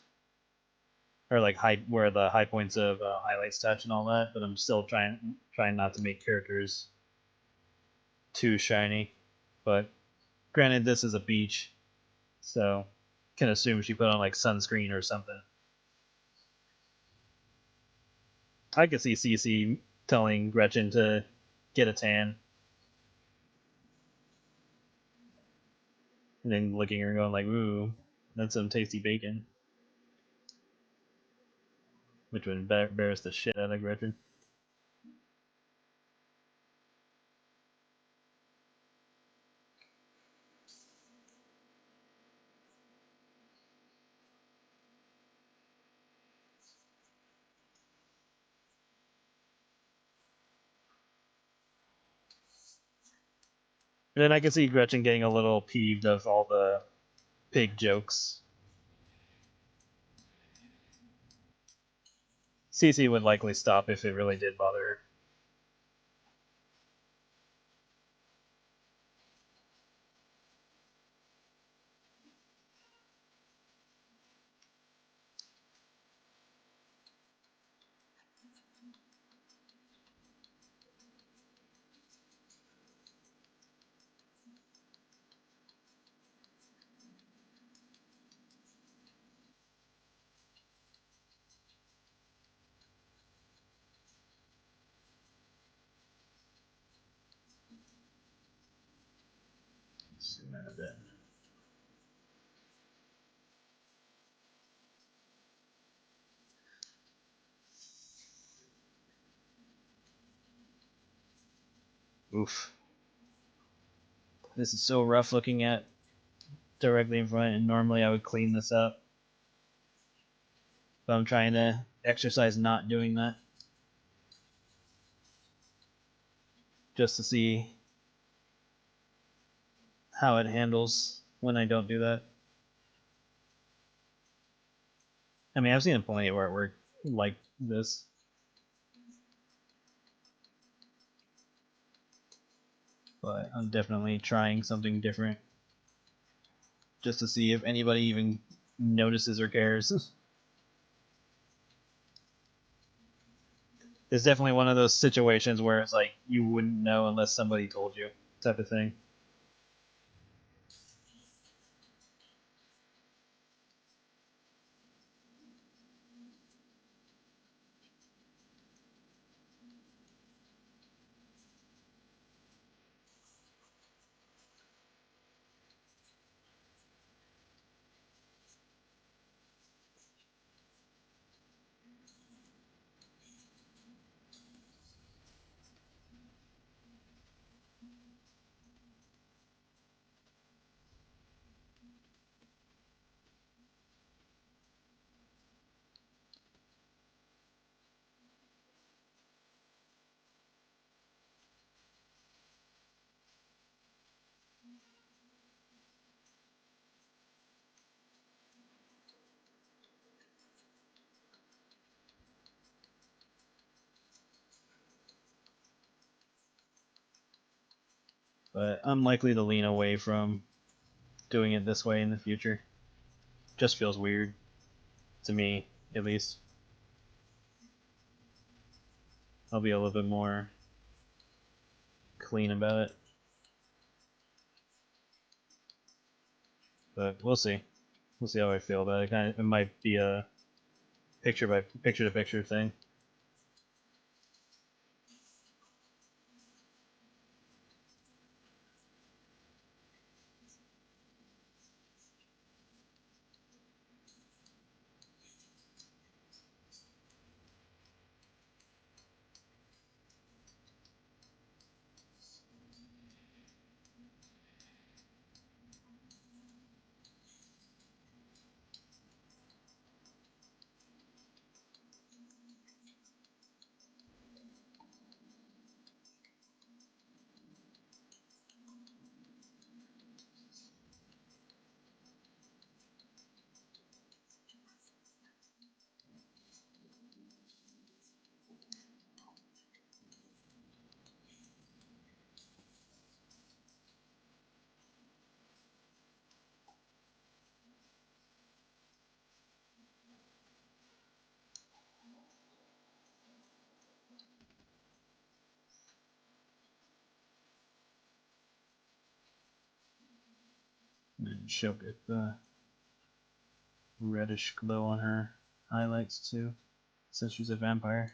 or like where the high points of highlights touch and all that. But I'm still trying not to make characters too shiny. But granted, this is a beach, so can assume she put on like sunscreen or something. I could see Cece telling Gretchen to get a tan, and then looking at her and going like, "Ooh, that's some tasty bacon," which would embarrass the shit out of Gretchen. And then I can see Gretchen getting a little peeved of all the pig jokes. Cece would likely stop if it really did bother her. Zoom in a bit. Oof. This is so rough looking at directly in front, and normally I would clean this up. But I'm trying to exercise not doing that. Just to see how it handles when I don't do that. I mean, I've seen plenty of artwork like this. But I'm definitely trying something different. Just to see if anybody even notices or cares. It's definitely one of those situations where it's like you wouldn't know unless somebody told you, type of thing. But I'm likely to lean away from doing it this way in the future. Just feels weird to me, at least. I'll be a little bit more clean about it. But we'll see. We'll see how I feel about it. It might be a picture by picture to picture thing. And she'll get the reddish glow on her highlights too, since she's a vampire.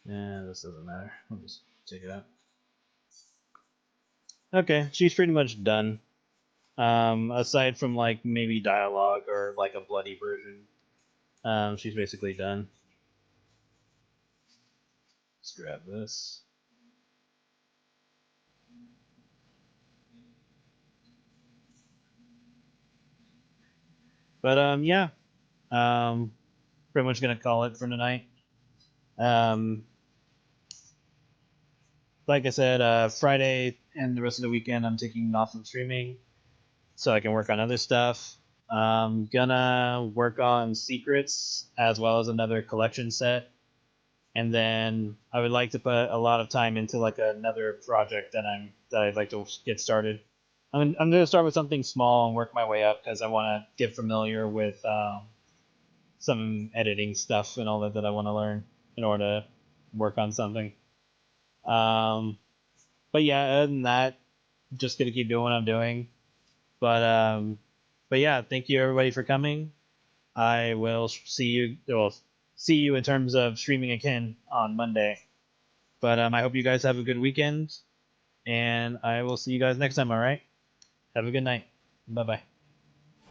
Yeah, this doesn't matter. I'll just take it out. Okay, she's pretty much done. Aside from like maybe dialogue or like a bloody version, she's basically done. Let's grab this. But yeah, um, pretty much gonna call it for tonight. Um, like I said, Friday and the rest of the weekend, I'm taking off from streaming so I can work on other stuff. I'm gonna work on secrets as well as another collection set, and then I would like to put a lot of time into like another project that I'd like to get started. I'm gonna start with something small and work my way up because I want to get familiar with some editing stuff and all that I want to learn in order to work on something. Um, but yeah, other than that, just gonna keep doing what I'm doing. But but yeah, thank you everybody for coming. I will see you in terms of streaming again on Monday. But I hope you guys have a good weekend, and I will see you guys next time. All right, have a good night. Bye bye.